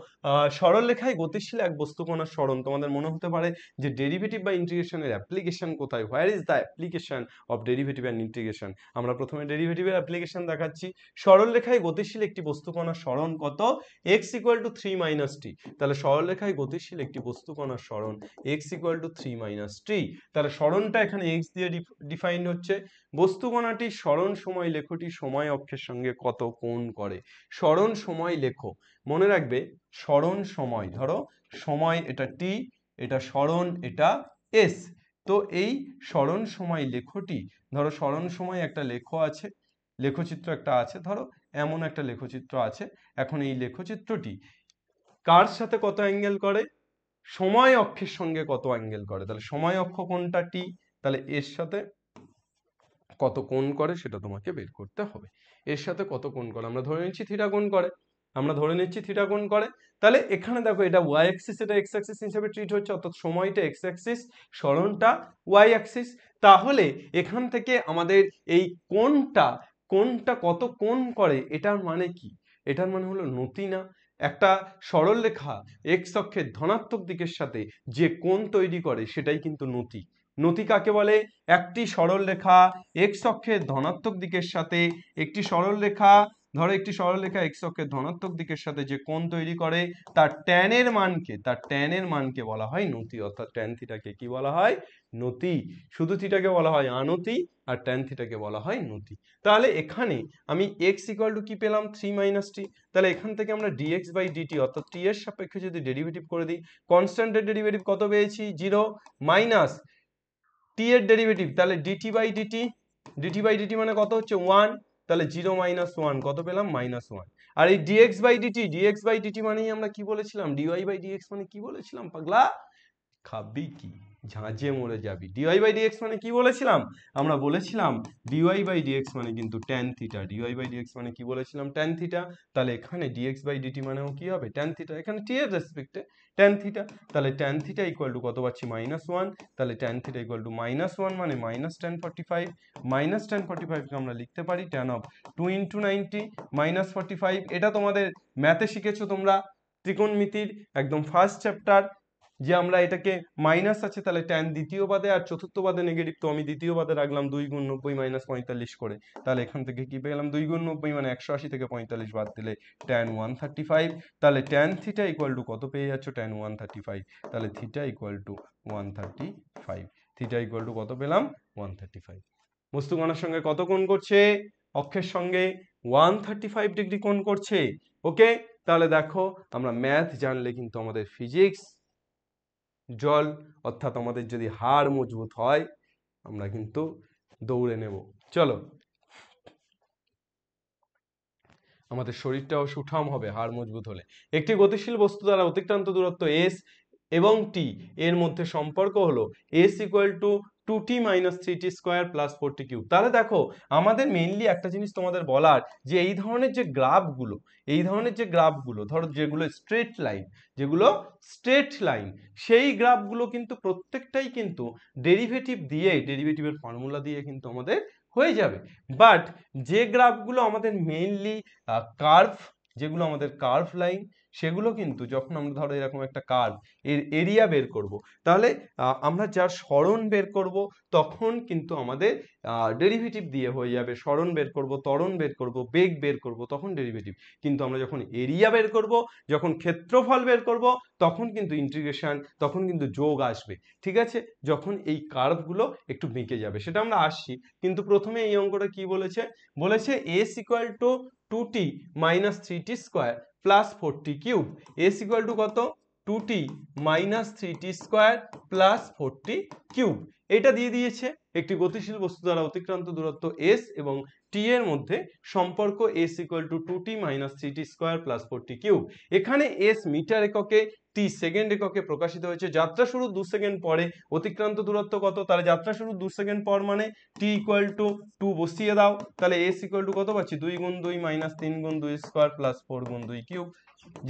সরলরেখায় গতিশীল এক বস্তুকণার সরণ। তোমাদের মনে হতে পারে যে ডেরিভেটিভ বা ইন্টিগ্রেশনের অ্যাপ্লিকেশন কোথায়, where is the application of derivative and integration. আমরা প্রথমে ডেরিভেটিভের অ্যাপ্লিকেশন দেখাচ্ছি। সরলরেখায় গতিশীল একটি বস্তুকণার সরণ কত? x ইকুয়াল টু 3 মাইনাস টি। তাহলে সরলরেখায় গতিশীল একটি বস্তুকণার সরণ x ইকুয়াল টু 3 মাইনাস টি। তাহলে সরণটা এখানে x দিয়ে ডিফাইন্ড হচ্ছে। বস্তুকণাটির সরণ সময় লেখটি সময় অক্ষের সঙ্গে কত কোণ করে। সরণ সময় লেখো, মনে রাখবে সরণ সময়, ধরো সময় এটা টি, এটা সরণ এটা এস। তো এই সরণ সময় লেখটি, ধরো সরণ সময় একটা লেখ আছে, লেখচিত্র একটা আছে, ধরো এমন একটা লেখচিত্র আছে। এখন এই লেখচিত্রটি কার সাথে কত অ্যাঙ্গেল করে? সময় অক্ষের সঙ্গে কত অ্যাঙ্গেল করে। তাহলে সময় অক্ষ কোনটা টি, তাহলে এর সাথে কত কোণ করে সেটা তোমাকে বের করতে হবে। এর সাথে কত কোণ করে আমরা ধরে নিচ্ছি থিটা কোণ করে, আমরা ধরে নিচ্ছি থিটা কোণ করে। তাহলে এখানে দেখো এটা ওয়াই অ্যাক্সিস, এটা এক্স অ্যাক্সিস হিসেবে ট্রিট হচ্ছে, অর্থাৎ সময়টা এক্স অ্যাক্সিস, সরণটা ওয়াই অ্যাক্সিস। তাহলে এখান থেকে আমাদের এই কোণটা কত কোণ করে এটার মানে কি? এটার মানে হলো নতি না। একটা সরল রেখা এক্স অক্ষের ধনাত্মক দিকের সাথে যে কোণ তৈরি করে সেটাই কিন্তু নতি। নতি কাকে বলে? একটি সরল রেখা এক্স অক্ষের ধনাত্মক দিকের সাথে, একটি সরল রেখা, ধরো একটি সরল রেখা এক্স অক্ষের ধনাত্মক দিকের সাথে যে কোণ তৈরি করে তার ট্যানের মানকে বলা হয় নতি। অর্থাৎ ট্যান থিটাকে কি বলা হয়? নতি। শুধু থিটাকে বলা হয় আনতি, আর ট্যান থিটাকে বলা হয় নতি। তাহলে এখানে আমি x ইকুয়াল টু কি পেলাম? 3 মাইনাস টি। তাহলে এখান থেকে আমরা dx বাই dt অর্থাৎ t এর সাপেক্ষে যদি ডেরিভেটিভ করে দিই, কনস্ট্যান্টের ডেরিভেটিভ কত পেয়েছি? 0 মাইনাস t এর ডেরিভেটিভ, তাহলে dt বাই dt মানে কত হচ্ছে? 1। তাহলে 0 মাইনাস 1 কত পেলাম? মাইনাস 1। আর এই dx বাই dt মানেই আমরা কি বলেছিলাম? dy বাই dx মানে কি বলেছিলাম পাগলা? খাবি কি, ঝাঁঝে মরে যাবি। dy বাই dx মানে কি বলেছিলাম? আমরা বলেছিলাম dy বাই dx মানে কিন্তু tan theta. dy by dx মানে কি বলেছিলাম? tan theta. তাহলে এখানে dx বাই dt মানেও কি হবে? tan theta. এখানে t এর রেসপেক্টে tan থিটা। তাহলে tan থিটা ইকুয়াল টু কত পাচ্ছি? -1। তাহলে tan থিটা ইকুয়াল টু -1 মানে -tan45। -tan45 কে আমরা লিখতে পারি tan অফ 2 × 90 -45। এটা তোমাদের ম্যাথে শিখেছো তোমরা, ত্রিকোণমিতির একদম ফার্স্ট চ্যাপ্টার, যে আমরা এটাকে মাইনাস আছে তাহলে ট্যান দ্বিতীয় পাদে আর চতুর্থ পাদে নেগেটিভ, তো আমি দ্বিতীয় পাদে রাখলাম 2 × 90 -45 করে। তাহলে এখান থেকে কি পেলাম? 2 × 90 মানে 180 থেকে 45 বাদ দিলে ট্যান 135। তাহলে ট্যান থিটা ইকুয়াল টু কত পেয়ে যাচ্ছ? ট্যান 135। তাহলে theta equal to 135। Theta equal to কত পেলাম? 135। বস্তুকণার সঙ্গে কত কোণ করছে? অক্ষের সঙ্গে 135 ডিগ্রি কোণ করছে। ওকে, তাহলে দেখো আমরা ম্যাথ জানলে কিন্তু আমাদের ফিজিক্স জল, অর্থাৎ আমাদের যদি হাড় মজবুত হয় আমরা কিন্তু দৌড়ে নেব। চলো, আমাদের শরীরটাও সুঠাম হবে হাড় মজবুত হলে। একটি গতিশীল বস্তু দ্বারা অতিক্রান্ত দূরত্ব s এবং t এর মধ্যে সম্পর্ক হলো s equal to 2t - 3t square plus 4t cube. তাহলে দেখো আমাদের মেইনলি একটা জিনিস তোমাদের বলার, যে এই ধরনের যে গ্রাফগুলো ধরো যেগুলো স্ট্রেট লাইন, সেই গ্রাফগুলো কিন্তু প্রত্যেকটাই কিন্তু ডেরিভেটিভের ফর্মুলা দিয়ে কিন্তু আমাদের হয়ে যাবে। বাট যে গ্রাফগুলো আমাদের মেইনলি কার্ভ লাইন, সেগুলো কিন্তু যখন আমরা ধরো এরকম একটা কার্ভ এর এরিয়া বের করব, তাহলে আমরা যার সরণ বের করব তখন কিন্তু আমাদের ডেরিভেটিভ দিয়ে হয়ে যাবে। সরণ বের করব, ত্বরণ বের করব, বেগ বের করব, তখন ডেরিভেটিভ। কিন্তু আমরা যখন এরিয়া বের করব, যখন ক্ষেত্রফল বের করব, তখন কিন্তু ইন্টিগ্রেশন, তখন কিন্তু যোগ আসবে। ঠিক আছে, যখন এই কার্ভগুলো একটু বেঁকে যাবে, সেটা আমরা আসছি। কিন্তু প্রথমে এই অঙ্কটা কি বলেছে? s equal to 2t - 3t square plus 4t cube. s equal to কত? 2t - 3t square plus 4t cube. এটা দিয়ে দিয়েছে একটি গতিশীল বস্তু দ্বারা অতিক্রান্ত দূরত্ব s এবং t এর মধ্যে সম্পর্ক s equal to 2t - 3t square plus 4t cube. এখানে s মিটার এককে, t সেকেন্ড এককে প্রকাশিত হয়েছে। যাত্রা শুরু 2 সেকেন্ড পরে, অতিক্রান্ত দূরত্ব কত? তাহলে যাত্রা শুরু 2 সেকেন্ড পর মানে t ইকুয়াল টু 2 বসিয়ে দাও। তাহলে s ইকুয়াল টু কত পাচ্ছি? 2 × 2 - 3 × 2 স্কয়ার প্লাস 4 × 2 কিউব।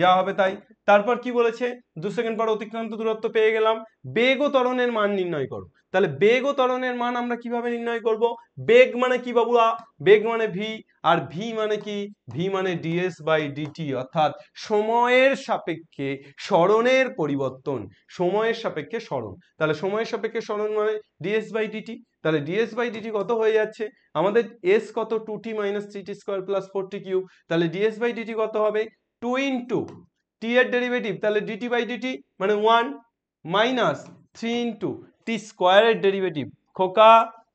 যা হবে তাই। তারপর কি বলেছে, 2 সেকেন্ড পর অতিক্রান্ত দূরত্ব পেয়ে গেলাম, বেগ ও ত্বরণের মান নির্ণয় করো। তাহলে বেগ ও ত্বরণের মান আমরা কিভাবে নির্ণয় করব? বেগ মানে কি বাবুরা? বেগ মানে ভি, আর ভি মানে কি? ভি মানে ডিএস বাই ডিটি, অর্থাৎ সময়ের সাপেক্ষে সরণের পরিবর্তন, সময়ের সাপেক্ষে সরণ। তাহলে সময়ের সাপেক্ষে সরণ মানে ডিএস বাই ডিটি। তাহলে ডিএস বাই ডিটি কত হয়ে যাচ্ছে আমাদের? এস কত? 2t minus 3t square plus 4t cube. তাহলে ডিএস বাই ডিটি কত হবে? 2 ইন্টু টি এর ডেরিভেটিভ, তাহলে ডিটি বাই ডিটি মানে 1 মাইনাস 3 ইন্টু টি স্কোয়ারের ডেরিভেটিভ। খোকা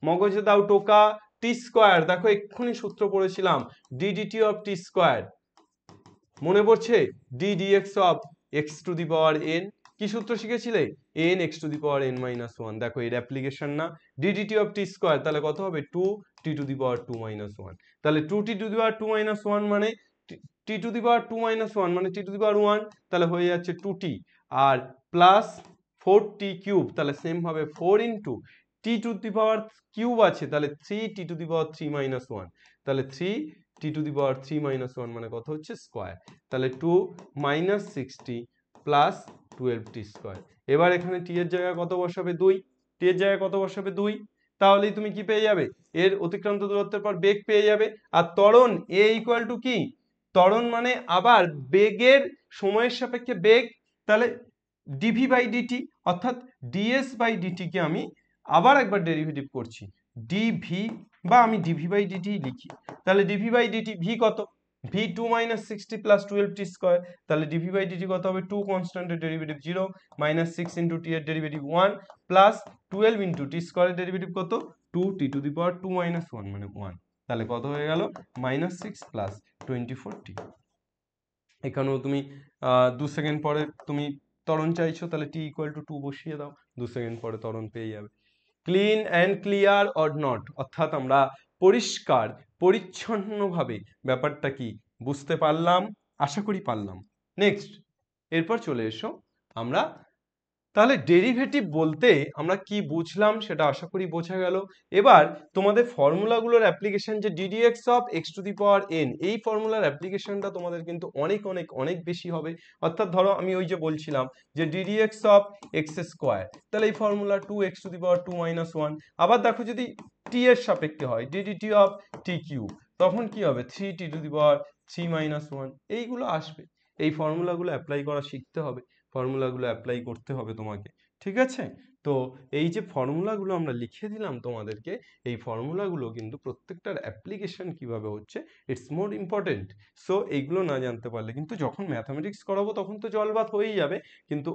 মগজে দাও টোকা, টি স্কোয়ার, দেখো এক্ষুনি সূত্র পড়েছিলাম, d dt of t square, মনে পড়ছে? D dx of x to the power n. কি সূত্র শিখেছিলে? N x to the power n minus one. দেখো এর অ্যাপ্লিকেশন না, d dt of t square, তাহলে কত হবে? 2 t to the power 2 minus one. তাহলে 2 t to the power 2 minus one মানে t to the power 2 minus one মানে t to দি পাওয়ার 1, তাহলে হয়ে যাচ্ছে 2t, আর প্লাস 4t কিউব, তাহলে সেম হবে 4 into t to the power cube আছে, তাহলে 3 t to the power 3 minus one, তাহলে 3 t to the power 3 minus one মানে কত হচ্ছে? স্কোয়ার। তাহলে 2 মাইনাস 60 প্লাস 12t স্কোয়ার। এবার এখানে টি এর জায়গায় কত বসাবে? 2। টি এর জায়গায় কত বসাবে? 2। তাহলেই তুমি কি পেয়ে যাবে? এর অতিক্রান্ত দূরত্বের পর বেগ পেয়ে যাবে। আর ত্বরণ এ ইকুয়াল টু কি? ত্বরণ মানে আবার বেগের সময়ের সাপেক্ষে বেগ, তাহলে ডিভি বাই ডিটি, অর্থাৎ ডিএস বাই ডিটি কে আমি আবার একবার ডেরিভেটিভ করছি, ডিভি, বা আমি ডিভি বাই ডিটি লিখি। তাহলে ডিভি বাই ডিটি ভি কত? V 2 minus 60 plus 12t square. তাহলে ডিভি বাই ডিটি কত হবে? 2 কনস্ট্যান্টের ডেরিভেটিভ 0 মাইনাস 6 ইন্টু টি এর ডেরিভেটিভ 1 প্লাস 12 ইন্টু টি স্কোয়ারের ডেরিভেটিভ কত? 2 t to the power 2 minus 1 মানে 1। তাহলে কত হয়ে গেল? Minus 6 plus 24t। এখানেও তুমি 2 সেকেন্ড পরে তুমি ত্বরণ চাইছো, তাহলে টি ইকুয়াল টু 2 বসিয়ে দাও, 2 সেকেন্ড পরে ত্বরণ পেয়ে যাবে। Clean and clear or not, অর্থাৎ আমরা পরিষ্কার পরিচ্ছন্নভাবে ব্যাপারটা কি বুঝতে পারলাম, আশা করি পারলাম। নেক্সট, এরপর চলে এসো আমরা, তাহলে ডেরিভেটিভ বলতে আমরা কি বুঝলাম সেটা আশা করি বোঝা গেল। এবার তোমাদের ফর্মুলাগুলোর অ্যাপ্লিকেশন, যে ddx of x to the power N, এই ফর্মুলার অ্যাপ্লিকেশনটা তোমাদের কিন্তু অনেক অনেক অনেক বেশি হবে। অর্থাৎ ধরো আমি ওই যে বলছিলাম যে ডিডিএক্স অফ এক্স স্কোয়ার, তাহলে এই formula 2 x to the power 2 minus 1। আবার দেখো যদি টি এর সাপেক্ষে হয় ডিডিটি অফ টি কিউব, তখন কি হবে? 3 t to the power 3 minus 1। এইগুলো আসবে, এই ফর্মুলাগুলো অ্যাপ্লাই করা শিখতে হবে, ফর্মুলাগুলো অ্যাপ্লাই করতে হবে তোমাকে, ঠিক আছে? তো এই যে ফর্মুলাগুলো আমরা লিখে দিলাম তোমাদেরকে, এই ফর্মুলাগুলো কিন্তু প্রত্যেকটার অ্যাপ্লিকেশন কিভাবে হচ্ছে, ইটস মোর ইম্পর্টেন্ট। সো এইগুলো না জানতে পারলে কিন্তু যখন ম্যাথামেটিক্স করাবো তখন তো জলবাদ হয়েই যাবে, কিন্তু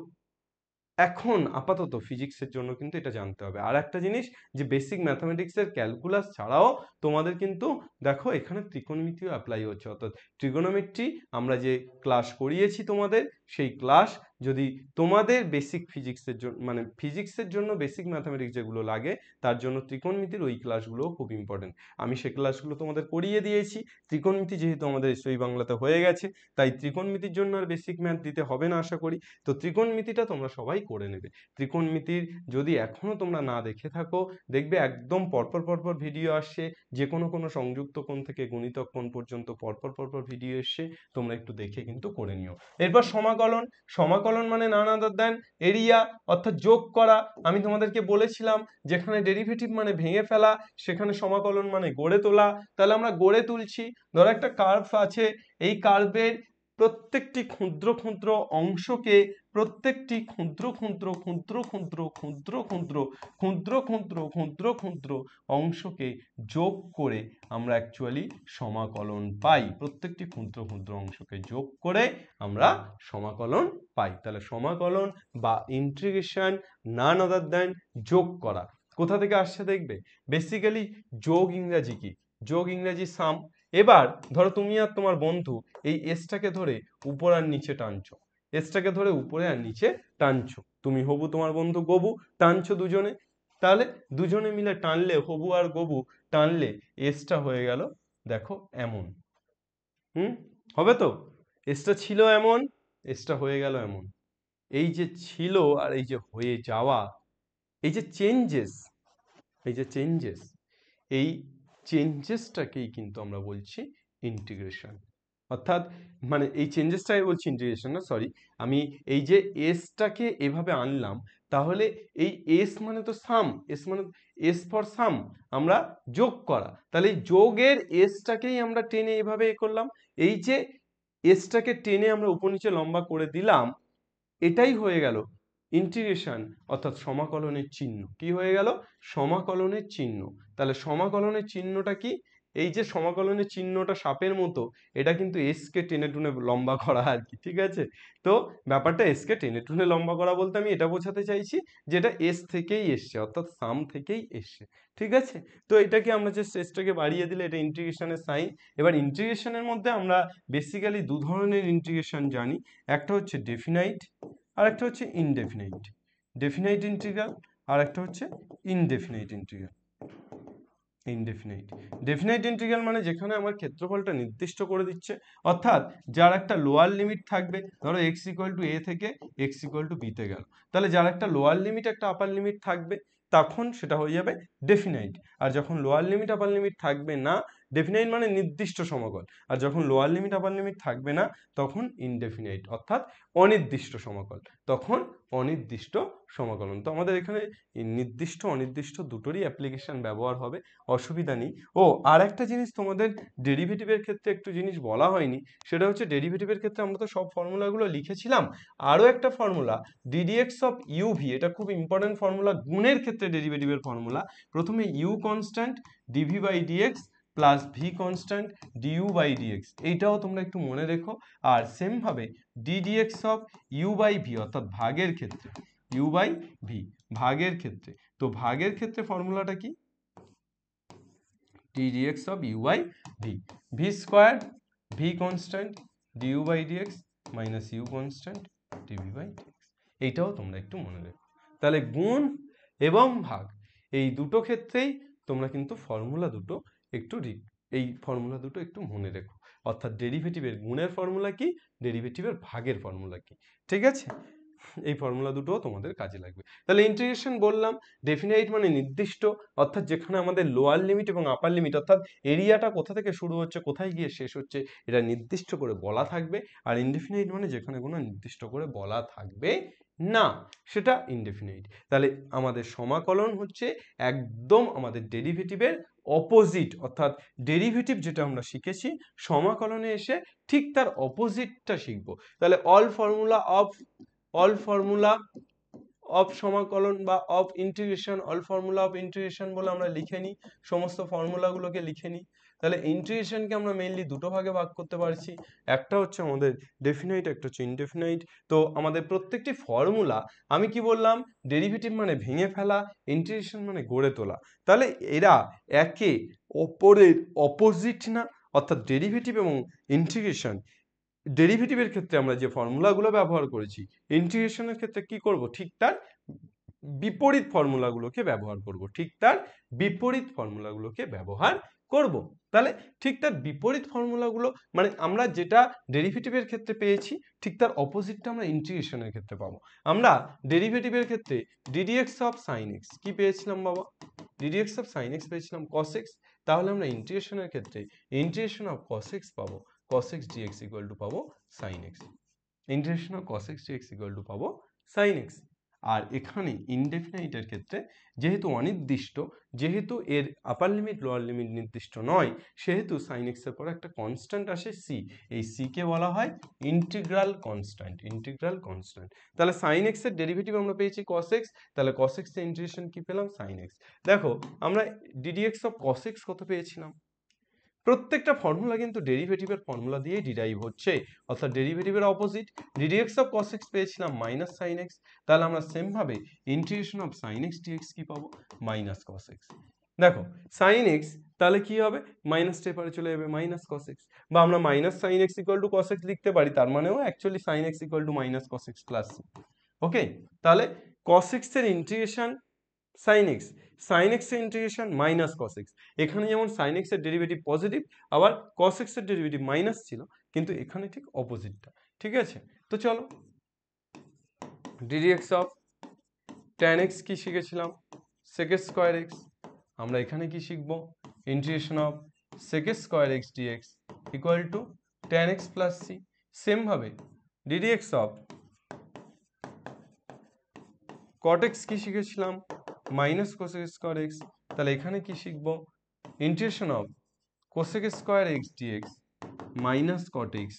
এখন আপাতত ফিজিক্সের জন্য কিন্তু এটা জানতে হবে। আর একটা জিনিস, যে বেসিক ম্যাথামেটিক্সের ক্যালকুলাস ছাড়াও তোমাদের কিন্তু দেখো এখানে ত্রিকোণমিতিও অ্যাপ্লাই হচ্ছে, অর্থাৎ ট্রিগোনোমেট্রি আমরা যে ক্লাস করিয়েছি তোমাদের, সেই ক্লাস যদি তোমাদের বেসিক ফিজিক্সের জন্য, মানে ফিজিক্সের জন্য বেসিক ম্যাথামেটিক্স যেগুলো লাগে তার জন্য ত্রিকোণমিতির ওই ক্লাসগুলোও খুব ইম্পর্টেন্ট। আমি সেই ক্লাসগুলো তোমাদের করিয়ে দিয়েছি। ত্রিকোণমিতি যেহেতু আমাদের এসই বাংলাতে হয়ে গেছে, তাই ত্রিকোণমিতির জন্য আর বেসিক ম্যাথ দিতে হবে না আশা করি। তো ত্রিকোণমিতিটা তোমরা সবাই করে নেবে। ত্রিকোণমিতির যদি এখনো তোমরা না দেখে থাকো, দেখবে একদম পরপর পরপর ভিডিও আসছে, যে কোনো সংযুক্ত কোণ থেকে গুণিতক কোণ পর্যন্ত পরপর পরপর ভিডিও এসছে, তোমরা একটু দেখে কিন্তু করে নিও। এরপর সমাকলন, সমাকলন মানে নান আদার দ্যান এরিয়া, অর্থাৎ যোগ করা। আমি তোমাদেরকে বলেছিলাম যেখানে ডেরিভেটিভ মানে ভেঙে ফেলা, সেখানে সমাকলন মানে গড়ে তোলা। তাহলে আমরা গড়ে তুলছি, ধরো একটা কার্ভ আছে, এই কার্ভের প্রত্যেকটি ক্ষুদ্র ক্ষুদ্র অংশকে, প্রত্যেকটি ক্ষুদ্র ক্ষুদ্র ক্ষুদ্র ক্ষুদ্র ক্ষুদ্র ক্ষুদ্র ক্ষুদ্র ক্ষুদ্র ক্ষুদ্র ক্ষুদ্র অংশকে যোগ করে আমরা অ্যাকচুয়ালি সমাকলন পাই। প্রত্যেকটি ক্ষুদ্র ক্ষুদ্র অংশকে যোগ করে আমরা সমাকলন পাই। তাহলে সমাকলন বা ইন্টিগ্রেশন নান আদার দ্যান যোগ করা। কোথা থেকে আসছে দেখবে, বেসিক্যালি যোগ ইংরাজি কি? যোগ ইংরাজি সাম। এবার ধরো তুমি আর তোমার বন্ধু এই এসটাকে ধরে উপর আর নিচে টানছো, এসটাকে ধরে উপরে আর নিচে টানছো, তুমি হবু তোমার বন্ধু গবু, টানছো দুজনে। তাহলে দুজনে মিলে টানলে, হবু আর গবু টানলে এসটা হয়ে গেল দেখো এমন, হবে তো? এসটা ছিল এমন, এসটা হয়ে গেল এমন। এই যে ছিল আর এই যে হয়ে যাওয়া, এই যে চেঞ্জেস, এই যে চেঞ্জেস, এই চেঞ্জেসটাকেই কিন্তু আমরা বলছি ইন্টিগ্রেশন। অর্থাৎ মানে এই চেঞ্জেসটাই বলছি, ইন্টিগ্রেশন না, সরি, আমি এই যে এসটাকে এভাবে আনলাম, তাহলে এই এস মানে তো সাম, এস মানে এস ফর সাম, আমরা যোগ করা, তাহলে এই যোগের এসটাকেই আমরা টেনে এভাবে এ করলাম, এই যে এসটাকে টেনে আমরা উপর নিচে লম্বা করে দিলাম, এটাই হয়ে গেল ইন্টিগ্রেশন, অর্থাৎ সমাকলনের চিহ্ন। কি হয়ে গেল? সমাকলনের চিহ্ন। তাহলে সমাকলনের চিহ্নটা কি? এই যে সমাকলনের চিহ্নটা সাপের মতো, এটা কিন্তু এস কে টেনে টুনে লম্বা করা আর কি, ঠিক আছে? তো ব্যাপারটা এস কে টেনে টুনে লম্বা করা বলতে আমি এটা বোঝাতে চাইছি যেটা এস থেকেই এসছে, অর্থাৎ সাম থেকেই এসছে, ঠিক আছে? তো এটাকে আমরা যে এসটাকে বাড়িয়ে দিলে এটা ইন্টিগ্রেশনের সাইন। এবার ইন্টিগ্রেশনের মধ্যে আমরা বেসিক্যালি দু ধরনের ইন্টিগ্রেশন জানি, একটা হচ্ছে ডেফিনাইট আর একটা হচ্ছে ইনডেফিনাইট। ডেফিনাইট ইন্টিগ্রাল আর একটা হচ্ছে indefinite integral. Indefinite definite integral মানে যেখানে আমার ক্ষেত্রফলটা নির্দিষ্ট করে দিচ্ছে, অর্থাৎ যার একটা লোয়ার লিমিট থাকবে, ধরো x ইকুয়াল টু a থেকে x ইকুয়াল টু b তে গেল, তাহলে যার একটা লোয়ার লিমিট একটা আপার লিমিট থাকবে, তখন সেটা হয়ে যাবে ডেফিনাইট। আর যখন লোয়ার লিমিট আপার লিমিট থাকবে না, ডেফিনাইট মানে নির্দিষ্ট সমাকল, আর যখন লোয়ার লিমিট আপার লিমিট থাকবে না, তখন ইনডেফিনাইট, অর্থাৎ অনির্দিষ্ট সমাকল, তখন অনির্দিষ্ট সমাকলন। তো আমাদের এখানে নির্দিষ্ট অনির্দিষ্ট দুটোরই অ্যাপ্লিকেশন ব্যবহার হবে, অসুবিধা নেই। ও আর একটা জিনিস তোমাদের ডেরিভেটিভের ক্ষেত্রে একটু জিনিস বলা হয়নি, সেটা হচ্ছে ডেরিভেটিভের ক্ষেত্রে আমরা তো সব ফর্মুলাগুলো লিখেছিলাম, আরও একটা ফর্মুলা ডিডিএক্স অফ ইউভি, এটা খুব ইম্পর্টেন্ট ফর্মুলা গুণের ক্ষেত্রে ডেরিভেটিভের ফর্মুলা। প্রথমে u constant dv by dx plus v constant du by dx, এইটাও তোমরা একটু মনে রেখো। আর সেমভাবে d dx of u by v, অর্থাৎ ভাগের ক্ষেত্রে ইউ বাই ভি, ভাগের ক্ষেত্রে, তো ভাগের ক্ষেত্রে ফর্মুলাটা কি? ddx of u by v, v squared v constant du by dx minus u constant dv by dx, এইটাও তোমরা একটু মনে রেখো। তাহলে গুণ এবং ভাগ এই দুটো ক্ষেত্রেই তোমরা কিন্তু ফর্মুলা দুটো একটু মনে রেখো, অর্থাৎ ডেরিভেটিভের গুণের ফর্মুলা কি, ডেরিভেটিভের ভাগের ফর্মুলা কি, ঠিক আছে? এই ফর্মুলা দুটোও তোমাদের কাজে লাগবে। তাহলে ইন্টিগ্রেশন বললাম, ডেফিনাইট মানে নির্দিষ্ট, অর্থাৎ যেখানে আমাদের লোয়ার লিমিট এবং আপার লিমিট, অর্থাৎ এরিয়াটা কোথা থেকে শুরু হচ্ছে কোথায় গিয়ে শেষ হচ্ছে এটা নির্দিষ্ট করে বলা থাকবে। আর ইনডেফিনাইট মানে যেখানে কোনো নির্দিষ্ট করে বলা থাকবে না, সেটা ইনডেফিনাইট। তাহলে আমাদের সমাকলন হচ্ছে একদম আমাদের ডেরিভেটিভের অপোজিট, অর্থাৎ ডেরিভেটিভ যেটা আমরা শিখেছি, সমাকলনে এসে ঠিক তার অপোজিটটা শিখবো। তাহলে অল ফর্মুলা অফ সমাকলন বা of integration, all formula of integration বলে আমরা লিখে নিই, সমস্ত ফর্মুলাগুলোকে লিখে নিই। তাহলে ইন্টিগ্রেশনকে আমরা মেইনলি দুটো ভাগে ভাগ করতে পারছি, একটা হচ্ছে আমাদের ডেফিনাইট, একটা হচ্ছে ইনডেফিনাইট। তো আমাদের প্রত্যেকটি ফর্মুলা, আমি কি বললাম, ডেরিভেটিভ মানে ভেঙে ফেলা, ইন্টিগ্রেশন মানে গড়ে তোলা, তাহলে এরা একে অপরের অপোজিট না, অর্থাৎ ডেরিভেটিভ এবং ইন্টিগ্রেশন, ডেরিভেটিভের ক্ষেত্রে আমরা যে ফর্মুলাগুলো ব্যবহার করেছি, ইন্টিগ্রেশনের ক্ষেত্রে কি করব, ঠিক তার বিপরীত ফর্মুলাগুলোকে ব্যবহার করব, ঠিক তার বিপরীত ফর্মুলাগুলোকে ব্যবহার করব। তাহলে ঠিক তার বিপরীত ফর্মুলাগুলো মানে আমরা যেটা ডেরিভেটিভের ক্ষেত্রে পেয়েছি, ঠিক তার অপোজিটটা আমরা ইন্টিগ্রেশনের ক্ষেত্রে পাবো। আমরা ডেরিভেটিভের ক্ষেত্রে ডিডিএক্স অফ সাইন এক্স কি পেয়েছিলাম বাবা? ডিডিএক্স অফ সাইন এক্স পেয়েছিলাম কস এক্স, তাহলে আমরা ইন্টিগ্রেশনের ক্ষেত্রে ইন্টিগ্রেশন অফ কস এক্স পাবো, cos x dx equal to পাবো sin x, integration of cos x dx equal to পাবো sin x। আর এখানে ইনডেফিনাইটের ক্ষেত্রে যেহেতু অনির্দিষ্ট, যেহেতু এর আপার লিমিট লোয়ার লিমিট নির্দিষ্ট নয়, সেহেতু sin x এর পরে একটা কনস্ট্যান্ট আসে c, এই c কে বলা হয় ইন্টিগ্রাল কনস্ট্যান্ট, ইন্টিগ্রাল কনস্ট্যান্ট। তাহলে sin x এর ডেরিভেটিভ আমরা পেয়েছি cos x, তাহলে cos x এর ইন্টিগ্রেশন কি পেলাম, sin x। দেখো আমরা ddx অফ cos x কত পেয়েছিলাম, প্রত্যেকটা ফর্মুলা কিন্তু ডেরিভেটিভের ফর্মুলা দিয়ে ডিরাইভ হচ্ছে, অর্থাৎ ডেরিভেটিভের opposite. D dx of cos x পেয়েছিলাম মাইনাস সাইন এক্স, তাহলে আমরা সেম ভাবে integration of sine x dx কি পাবো, মাইনাস cos x। দেখো সাইন এক্স তাহলে কি হবে, মাইনাস টেপারে চলে যাবে মাইনাস cos x, বা আমরা minus sine x equal to cos x লিখতে পারি, তার মানেও actually sine x equal to minus cos x প্লাস c। ওকে, তাহলে cos x এর integration sin x, sin x এর ইন্টিগ্রেশন মাইনাস cos x। এখানে যেমন sin x এর ডেরিভেটিভ পজিটিভ, আবার cos x এর ডেরিভেটিভ মাইনাস ছিল, কিন্তু এখানে ঠিক অপোজিটটা, ঠিক আছে? তো চলো ddx অফ tan x কি শিখেছিলাম, sec স্কয়ার x, আমরা এখানে কি শিখব, integration of sec square x dx equal to tan x plus C. Same ভাবে ddx অফ cot x কি শিখেছিলাম, মাইনাস কোসেক স্কোয়ার এক্স, তাহলে এখানে কি শিখবো, integration of cosec square x dx minus cot x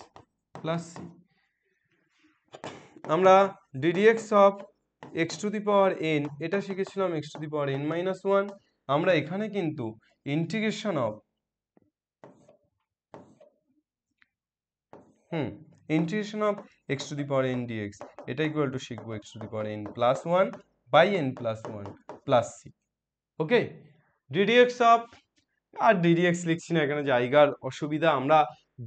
plus C. আমরা ddx of x to the power n এটা শিখেছিলাম x to the power n minus one. আমরা এখানে কিন্তু integration of integration of x to the power n dx এটা equal to শিখবো x to the power n plus one by n plus one plus C. Okay, ddx of, আর ddx লিখছি না, এখানে জায়গার অসুবিধা, আমরা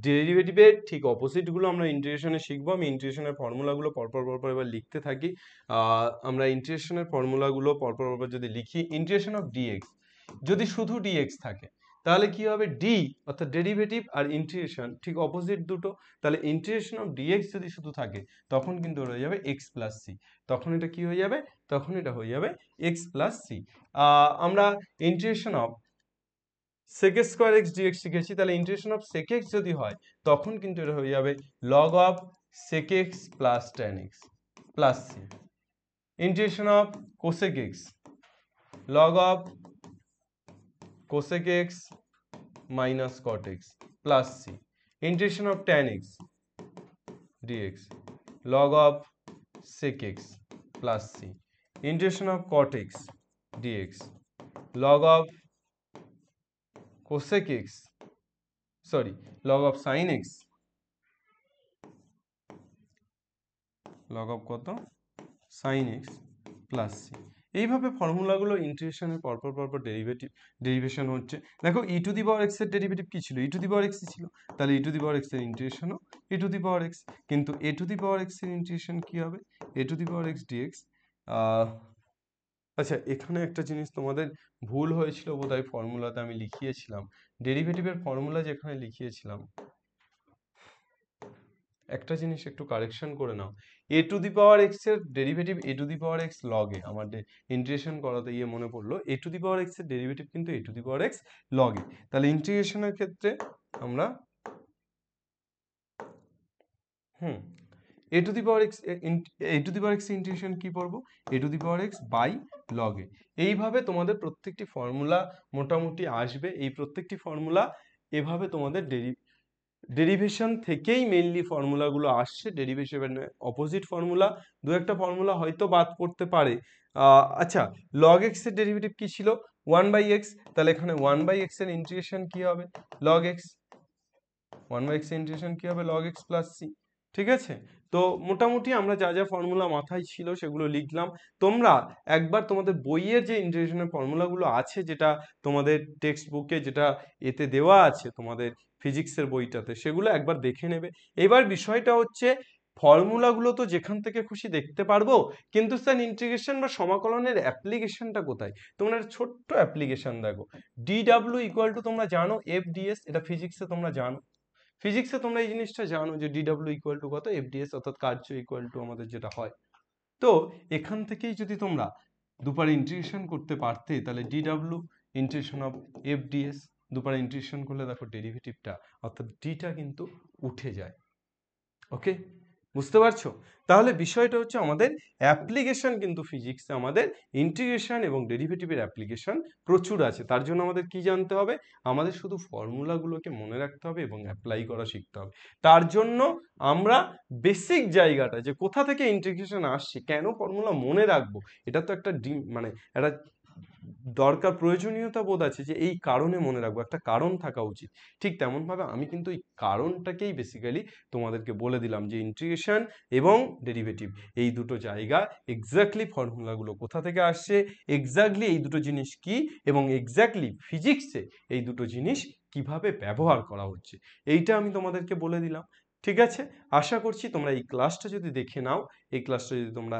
ডেরিভেটিভের ঠিক অপোজিটগুলো আমরা ইন্টিগ্রেশনে শিখবো। আমি ইন্টিগ্রেশনের ফর্মুলাগুলো পরপর পরপর এবার লিখতে থাকি। আমরা ইন্টিগ্রেশনের ফর্মুলাগুলো পরপর পরপর যদি লিখি, ইন্টিগ্রেশন অফ dx যদি শুধু dx থাকে তাহলে কি হবে, d অর্থাৎ ডেরিভেটিভ আর ইন্টিগ্রেশন ঠিক অপোজিট দুটো, তাহলে ইন্টিগ্রেশন অফ dx যদি শুধু থাকে তখন কিন্তু হয়ে যাবে x প্লাস সি। তখন এটা কি হয়ে যাবে, তখন এটা হয়ে যাবে x প্লাস সি। আমরা integration of sec square x dx শিখেছি, তাহলে ইন্টিগ্রেশন অফ sec x যদি হয় তখন কিন্তু এটা হয়ে যাবে log of sec x plus tan x plus C. Integration of cosec x log of cosec x minus cot x plus C. Integration of tan x dx log of sec x plus C. Integration of cot x dx log of cosec x log of sin x log of কত sin x plus C. এইভাবে ফর্মুলাগুলো ইন্টিগ্রেশনের পরপর পরপর derivation হচ্ছে। দেখো ই to the power x এর derivative কি ছিল, ই টু দি পাওয়ার এক্স ছিল, তাহলে ই টু দি পাওয়ার এক্স এর ইন্টিগ্রেশনও ই টু দি পাওয়ার এক্স, কিন্তু a to the power x এর ইন্টিগ্রেশন কি হবে, a to the power x dx. আচ্ছা, এখানে একটা জিনিস তোমাদের ভুল হয়েছিল বোধহয়, ফর্মুলাতে আমি লিখিয়েছিলাম ডেরিভেটিভের ফর্মুলা যেখানে লিখিয়েছিলাম, একটা জিনিস একটু কারেকশন করে নাও, এ টু দি পাওয়ার এক্স এর derivative A to the power x লগে, আমার ইন্টিগ্রেশন করাতে গিয়ে মনে পড়লো এ টু দি পাওয়ার এক্স এর ডেরিভেটিভ কিন্তু a to the power x লগে। তাহলে ইন্টিগ্রেশনের ক্ষেত্রে আমরা a to the power x integration কি পড়বো, a to the power x by log e. এইভাবে তোমাদের প্রত্যেকটি ফর্মুলা মোটামুটি আসবে, এই প্রত্যেকটি ফর্মুলা এভাবে তোমাদের ডেরিভেশন থেকেই মেইনলি ফর্মুলাগুলো আসছে। ডেরিভেশনের অপোজিট ফর্মুলা দু একটা ফর্মুলা হয়তো বাদ পড়তে পারে। আচ্ছা, লগ এক্স এর ডেরিভেটিভ কি ছিল, ওয়ান বাই এক্স, তাহলে এখানে ওয়ান বাই এক্স এর ইন্টিগ্রেশন কি হবে, log x, one by x এর ইন্টিগ্রেশন কি হবে, লগ এক্স প্লাস সি। ঠিক আছে, তো মোটামুটি আমরা যা যা ফর্মুলা মাথায় ছিল সেগুলো লিখলাম। তোমরা একবার তোমাদের বইয়ের যে ইন্টিগ্রেশনের ফর্মুলাগুলো আছে, যেটা তোমাদের টেক্সট বুকে যেটা এতে দেওয়া আছে তোমাদের ফিজিক্সের বইটাতে, সেগুলো একবার দেখে নেবে। এবার বিষয়টা হচ্ছে ফর্মুলাগুলো তো যেখান থেকে খুশি দেখতে পারবো, কিন্তু স্যার ইন্টিগ্রেশন বা সমাকলনের অ্যাপ্লিকেশনটা কোথায়, তোমরা ছোট্ট অ্যাপ্লিকেশন দেখো, ডিডাব্লিউ ইকুয়াল টু তোমরা জানো এফ ডিএস, এটা ফিজিক্সে তোমরা জানো, ফিজিক্সে তোমরা এই জিনিসটা জানো যে ডিডাব্লিউ ইকুয়াল টু কত, এফডিএস অর্থাৎ কার্য ইকুয়াল টু আমাদের যেটা হয়। তো এখান থেকেই যদি তোমরা দুপার ইন্টিগ্রেশন করতে পারতে, তাহলে ডিডাব্লিউ ইন্টিগ্রেশন অফ এফডিএস দুপার ইন্টিগ্রেশন করলে দেখো ডেরিভেটিভটা অর্থাৎ ডিটা কিন্তু উঠে যায়। ওকে, বুঝতে পারছো? তাহলে বিষয়টা হচ্ছে আমাদের অ্যাপ্লিকেশন কিন্তু ফিজিক্সে আমাদের ইন্টিগ্রেশন এবং ডেরিভেটিভের অ্যাপ্লিকেশন প্রচুর আছে। তার জন্য আমাদের কি জানতে হবে, আমাদের শুধু ফর্মুলাগুলোকে মনে রাখতে হবে এবং অ্যাপ্লাই করা শিখতে হবে। তার জন্য আমরা বেসিক জায়গাটা যে কোথা থেকে ইন্টিগ্রেশন আসছে, কেন ফর্মুলা মনে রাখবো, এটা তো একটা মানে একটা দরকার, প্রয়োজনীয়তা বোধ আছে যে এই কারণে মনে রাখবো, একটা কারণ থাকা উচিত। ঠিক তেমনভাবে আমি কিন্তু এই কারণটাকেই বেসিক্যালি তোমাদেরকে বলে দিলাম যে ইন্টিগ্রেশন এবং ডেরিভেটিভ এই দুটো জায়গা এক্স্যাক্টলি ফর্মুলাগুলো কোথা থেকে আসছে, এক্স্যাক্টলি এই দুটো জিনিস কি, এবং এক্স্যাক্টলি ফিজিক্সে এই দুটো জিনিস কিভাবে ব্যবহার করা হচ্ছে, এইটা আমি তোমাদেরকে বলে দিলাম। ঠিক আছে, আশা করছি তোমরা এই ক্লাসটা যদি দেখে নাও, এই ক্লাসটা যদি তোমরা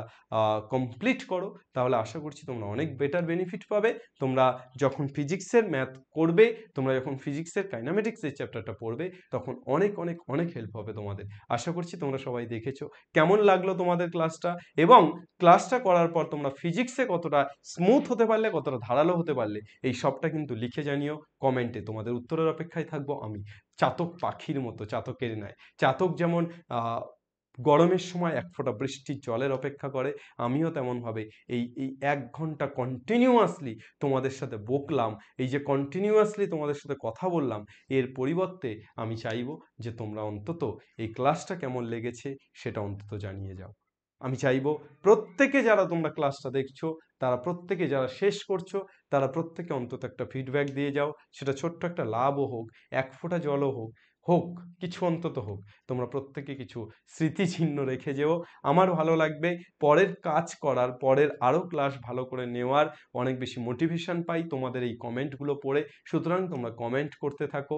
কমপ্লিট করো, তাহলে আশা করছি তোমরা অনেক বেটার বেনিফিট পাবে। তোমরা যখন ফিজিক্সের ম্যাথ করবে, তোমরা যখন ফিজিক্সের কাইনামেটিক্সের চ্যাপ্টারটা পড়বে, তখন অনেক অনেক অনেক হেল্প হবে তোমাদের। আশা করছি তোমরা সবাই দেখেছো, কেমন লাগলো তোমাদের ক্লাসটা, এবং ক্লাসটা করার পর তোমরা ফিজিক্সে কতটা স্মুথ হতে পারলে, কতটা ধারালো হতে পারলে, এই সবটা কিন্তু লিখে জানিও কমেন্টে। তোমাদের উত্তরের অপেক্ষায় থাকবো আমি। চাতক পাখির মতো, চাতকের ন্যায়। চাতক যেমন গরমের সময় এক ফোঁটা বৃষ্টির জলের অপেক্ষা করে, আমিও তেমনভাবে এই 1 ঘন্টা কন্টিনিউয়াসলি তোমাদের সাথে বকলাম, এই যে কন্টিনিউয়াসলি তোমাদের সাথে কথা বললাম, এর পরিবর্তে আমি চাইবো যে তোমরা অন্তত এই ক্লাসটা কেমন লেগেছে সেটা অন্তত জানিয়ে যাও। আমি চাইবো প্রত্যেকে যারা তোমরা ক্লাসটা দেখছো, তারা প্রত্যেকে যারা শেষ করছো, তারা প্রত্যেকে অন্তত একটা ফিডব্যাক দিয়ে যাও। সেটা ছোট্ট একটা লাভও হোক, এক ফোঁটা জলও হোক, কিছু অন্তত হোক, তোমরা প্রত্যেকে কিছু স্মৃতিচিহ্ন রেখে যেও। আমার ভালো লাগবে পরের কাজ করার, পরের আরও ক্লাস ভালো করে নেওয়ার অনেক বেশি মোটিভেশন পাই তোমাদের এই কমেন্টগুলো পড়ে। সুতরাং তোমরা কমেন্ট করতে থাকো,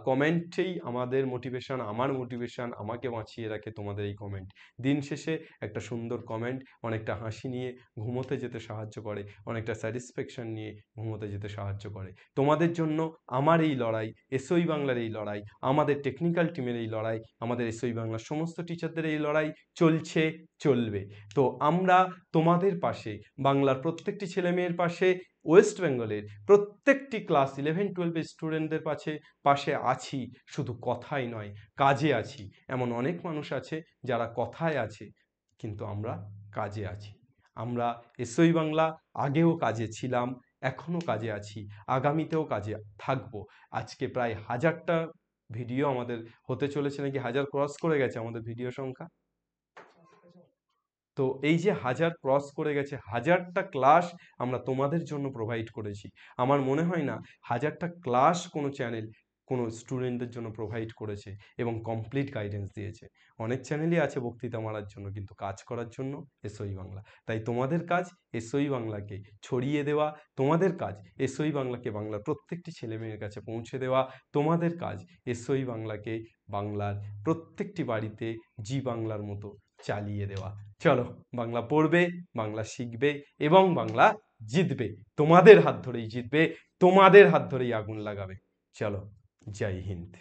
কমেন্টেই আমাদের মোটিভেশন, আমার মোটিভেশন, আমাকে বাঁচিয়ে রাখে তোমাদের এই কমেন্ট। দিন শেষে একটা সুন্দর কমেন্ট অনেকটা হাসি নিয়ে ঘুমোতে যেতে সাহায্য করে, অনেকটা স্যাটিসফ্যাকশন নিয়ে ঘুমোতে যেতে সাহায্য করে। তোমাদের জন্য আমার এই লড়াই, এসওই বাংলার এই লড়াই, আমাদের টেকনিক্যাল টিমের এই লড়াই, আমাদের এসওই বাংলার সমস্ত টিচারদের এই লড়াই চলছে, চলবে। তো আমরা তোমাদের পাশে, বাংলার প্রত্যেকটি ছেলেমেয়ের পাশে, ওয়েস্ট বেঙ্গলের প্রত্যেকটি ক্লাস 11-12 স্টুডেন্টদের পাশে আছি। শুধু কথাই নয়, কাজে আছি। এমন অনেক মানুষ আছে যারা কথায় আছে, কিন্তু আমরা কাজে আছি। আমরা এসওই বাংলা আগেও কাজে ছিলাম, এখনো কাজে আছি, আগামীতেও কাজে থাকবো। আজকে প্রায় 1000টা ভিডিও আমাদের হতে চলেছে, নাকি 1000 ক্রস করে গেছে আমাদের ভিডিও সংখ্যা। তো এই যে 1000 ক্রস করে গেছে, 1000টা ক্লাস আমরা তোমাদের জন্য প্রোভাইড করেছি। আমার মনে হয় না 1000টা ক্লাস কোনো চ্যানেল কোনো স্টুডেন্টদের জন্য প্রোভাইড করেছে এবং কমপ্লিট গাইডেন্স দিয়েছে। অনেক চ্যানেলই আছে বক্তৃতা মারার জন্য, কিন্তু কাজ করার জন্য এসওই বাংলা। তাই তোমাদের কাজ এসওই বাংলাকে ছড়িয়ে দেওয়া, তোমাদের কাজ এসওই বাংলাকে বাংলার প্রত্যেকটি ছেলেমেয়ের কাছে পৌঁছে দেওয়া, তোমাদের কাজ এসওই বাংলাকে বাংলার প্রত্যেকটি বাড়িতে জি বাংলার মতো চালিয়ে দেওয়া। চলো, বাংলা পড়বে, বাংলা শিখবে এবং বাংলা জিতবে। তোমাদের হাত ধরেই জিতবে, তোমাদের হাত ধরেই আগুন লাগাবে। চলো, জয় হিন্দ।